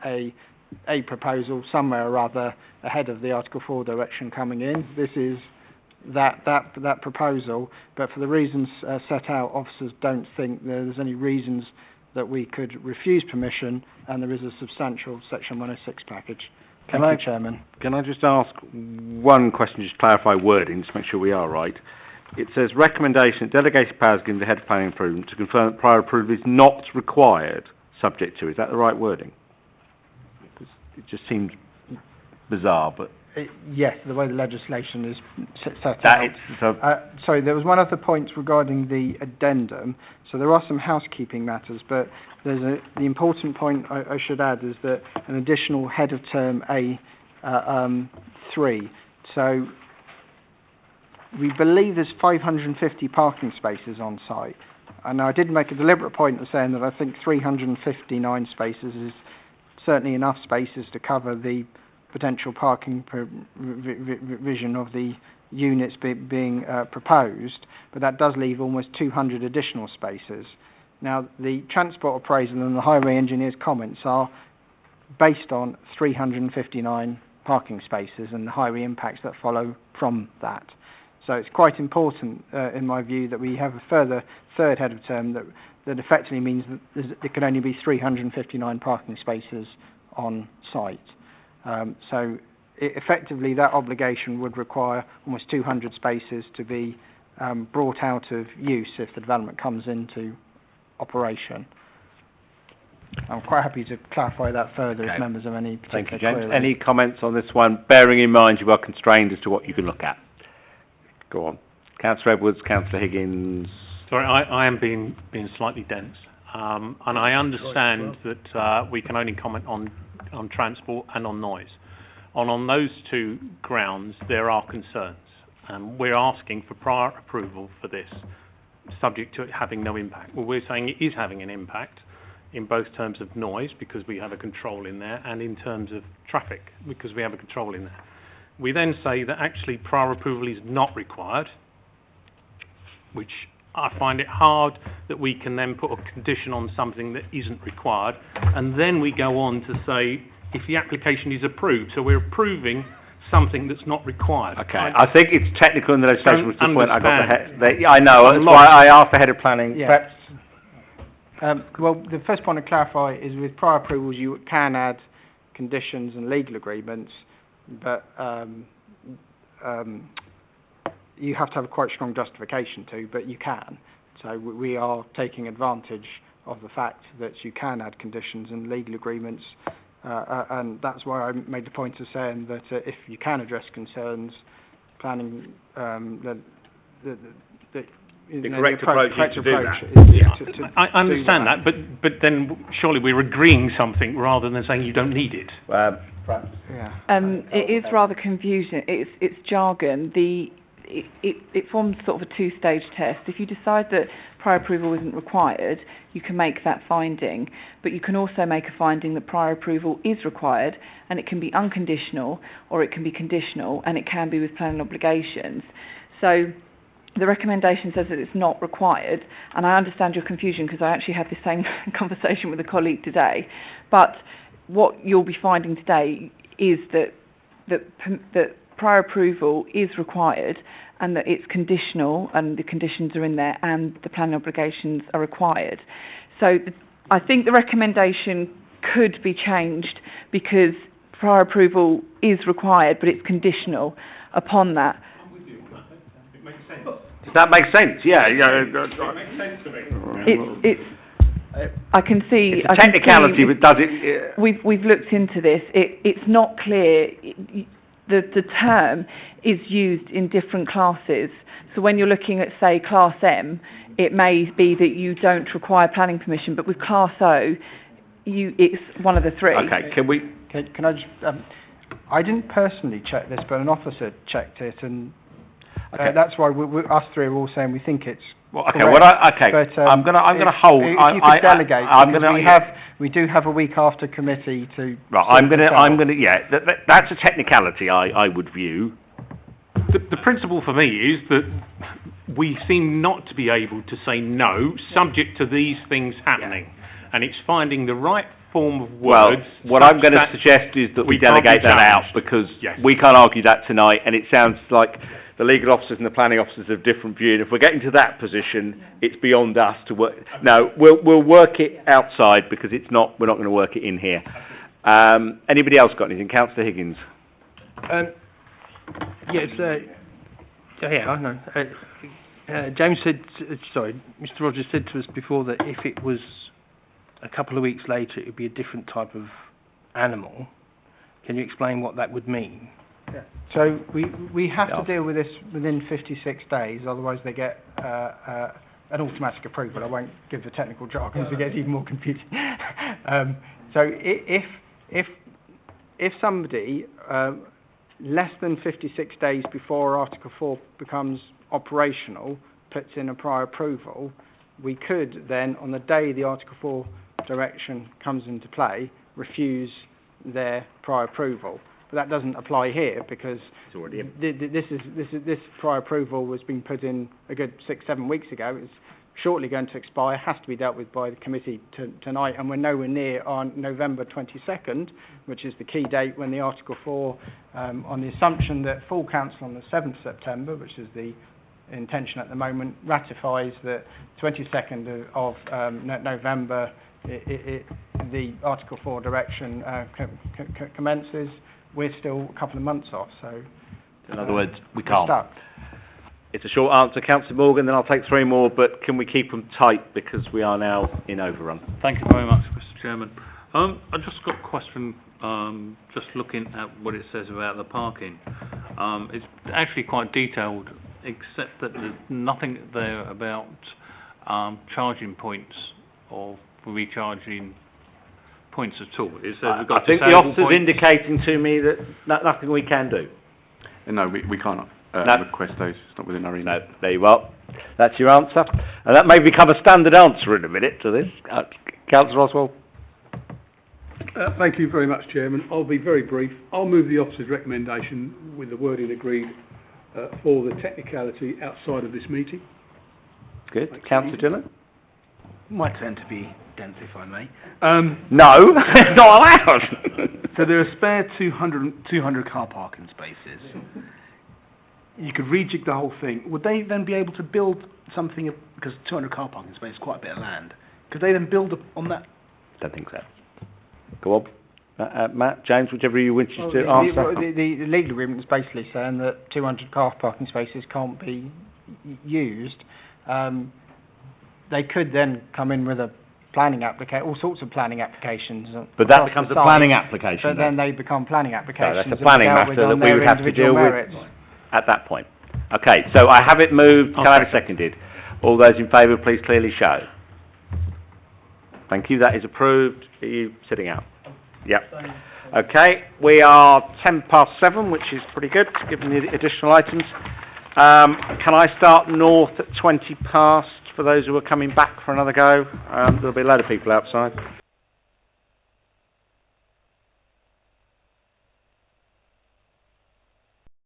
a proposal somewhere or other ahead of the Article 4 direction coming in. This is that proposal, but for the reasons set out, officers don't think there's any reasons that we could refuse permission, and there is a substantial Section 106 package. Can I just ask one question, just to clarify wording, to make sure we are right? It says recommendation, delegated powers given the head of planning improvement to confirm that prior approval is not required, subject to. Is that the right wording? It just seems bizarre, but... Yes, the way the legislation is set out. Sorry, there was one other point regarding the addendum. So there are some housekeeping matters, but the important point I should add is that an additional head of term A3. So we believe there's 550 parking spaces on site. And I did make a deliberate point of saying that I think 359 spaces is certainly enough spaces to cover the potential parking vision of the units being proposed, but that does leave almost 200 additional spaces. Now, the transport appraisal and the highway engineer's comments are based on 359 parking spaces and the highway impacts that follow from that. So it's quite important, in my view, that we have a further third head of term that effectively means that there can only be 359 parking spaces on site. So effectively that obligation would require almost 200 spaces to be brought out of use if the development comes into operation. I'm quite happy to clarify that further if members have any particular Thank you, James. queries. Any comments on this one, bearing in mind you are constrained as to what you can look at? Go on. Councillor Edwards, Councillor Higgins. Sorry, I am being slightly dense. And I understand that we can only comment on transport and on noise. On those two grounds, there are concerns. And we're asking for prior approval for this, subject to it having no impact. Well, we're saying it is having an impact in both terms of noise, because we have a control in there, and in terms of traffic, because we have a control in there. We then say that actually prior approval is not required, which I find it hard that we can then put a condition on something that isn't required, and then we go on to say if the application is approved. So we're approving something that's not required. Okay, I think it's technical in the legislation, which is the point I got I know, that's why I asked the head of planning. Yeah. Well, the first point to clarify is with prior approvals you can add conditions and legal agreements, but you have to have a quite strong justification to, but you can. So we are taking advantage of the fact that you can add conditions and legal agreements, and that's why I made the point of saying that if you can address concerns, planning, the correct approach is to do that. I understand that, but then surely we're agreeing something rather than saying you don't need it. It is rather confusing. It's jargon. It forms sort of a two-stage test. If you decide that prior approval isn't required, you can make that finding, but you can also make a finding that prior approval is required, and it can be unconditional or it can be conditional, and it can be with planning obligations. So the recommendation says that it's not required, and I understand your confusion because I actually had the same conversation with a colleague today. But what you'll be finding today is that prior approval is required, and that it's conditional, and the conditions are in there, and the planning obligations are required. So I think the recommendation could be changed because prior approval is required, but it's conditional upon that. It makes sense. Does that make sense? Yeah. It makes sense to me. I can see. It's a technicality, but does it? We've looked into this. It's not clear. The term is used in different classes. So when you're looking at, say, Class M, it may be that you don't require planning permission, but with Class O, it's one of the three. Okay. Can I just? I didn't personally check this, but an officer checked it, and that's why us three are all saying we think it's. Well, okay. Correct. But, I'm going to hold. If you could delegate, we do have a week after committee to. Right. I'm going to. Yeah. That's a technicality. I would view. The principle for me is that we seem not to be able to say no, subject to these things happening, and it's finding the right form of words. Well, what I'm going to suggest is that we delegate that out, because we can't argue that tonight, and it sounds like the legal officers and the planning officers have different view. And if we're getting to that position, it's beyond us to work. No, we'll work it outside, because it's not. We're not going to work it in here. Anybody else got anything? Councillor Higgins. Yes. I know. James said. Mr. Rogers said to us before that if it was a couple of weeks later, it would be a different type of animal. Can you explain what that would mean? Yeah. So we have to deal with this within 56 days, otherwise they get an automatic approval. I won't give the technical jargon because it gets even more confusing. So if somebody less than 56 days before Article 4 becomes operational puts in a prior approval, we could then, on the day the Article 4 direction comes into play, refuse their prior approval. But that doesn't apply here, because it's already this prior approval was being put in a good 6-7 weeks ago. It's shortly going to expire, has to be dealt with by the committee tonight, and we're nowhere near on November 22nd, which is the key date when the Article 4, on the assumption that full council on the 7th September, which is the intention at the moment, ratifies that 22nd of November the Article 4 direction commences. We're still a couple of months off, so in other words, we can't. Stuck. It's a short answer, Councillor Morgan, then I'll take three more, but can we keep them tight, because we are now in overrun? Thank you very much, Mr. Chairman. I just got a question, just looking at what it says about the parking. It's actually quite detailed, except that there's nothing there about charging points or recharging points at all. It says we've got I think the officer's indicating to me that nothing we can do. No, we can't request those. It's not within our remit. No, there you are. That's your answer. And that may become a standard answer in a minute to this. Councillor Oswald. Thank you very much, Chairman. I'll be very brief. I'll move the officer's recommendation with the wording agreed for the technicality outside of this meeting. Good. Councillor Dillon. My turn to be dense, if I may. No, it's not allowed. So there are spare 200 car parking spaces. You could rejig the whole thing. Would they then be able to build something, because 200 car parking spaces is quite a bit of land, could they then build on that? Don't think so. Go on. Matt, James, whichever you wish to answer. The legal agreement is basically saying that 200 car parking spaces can't be used. They could then come in with a planning application, all sorts of planning applications. But that becomes a planning application. But then they become planning applications. No, that's a planning matter that we would have to deal with at that point. Okay, so I have it moved. Can I have it seconded? All those in favour, please clearly show. Thank you. That is approved. Are you sitting out? Yep. Okay, we are 7:10, which is pretty good, given the additional items. Can I start north at 20 past for those who are coming back for another go? There'll be a load of people outside.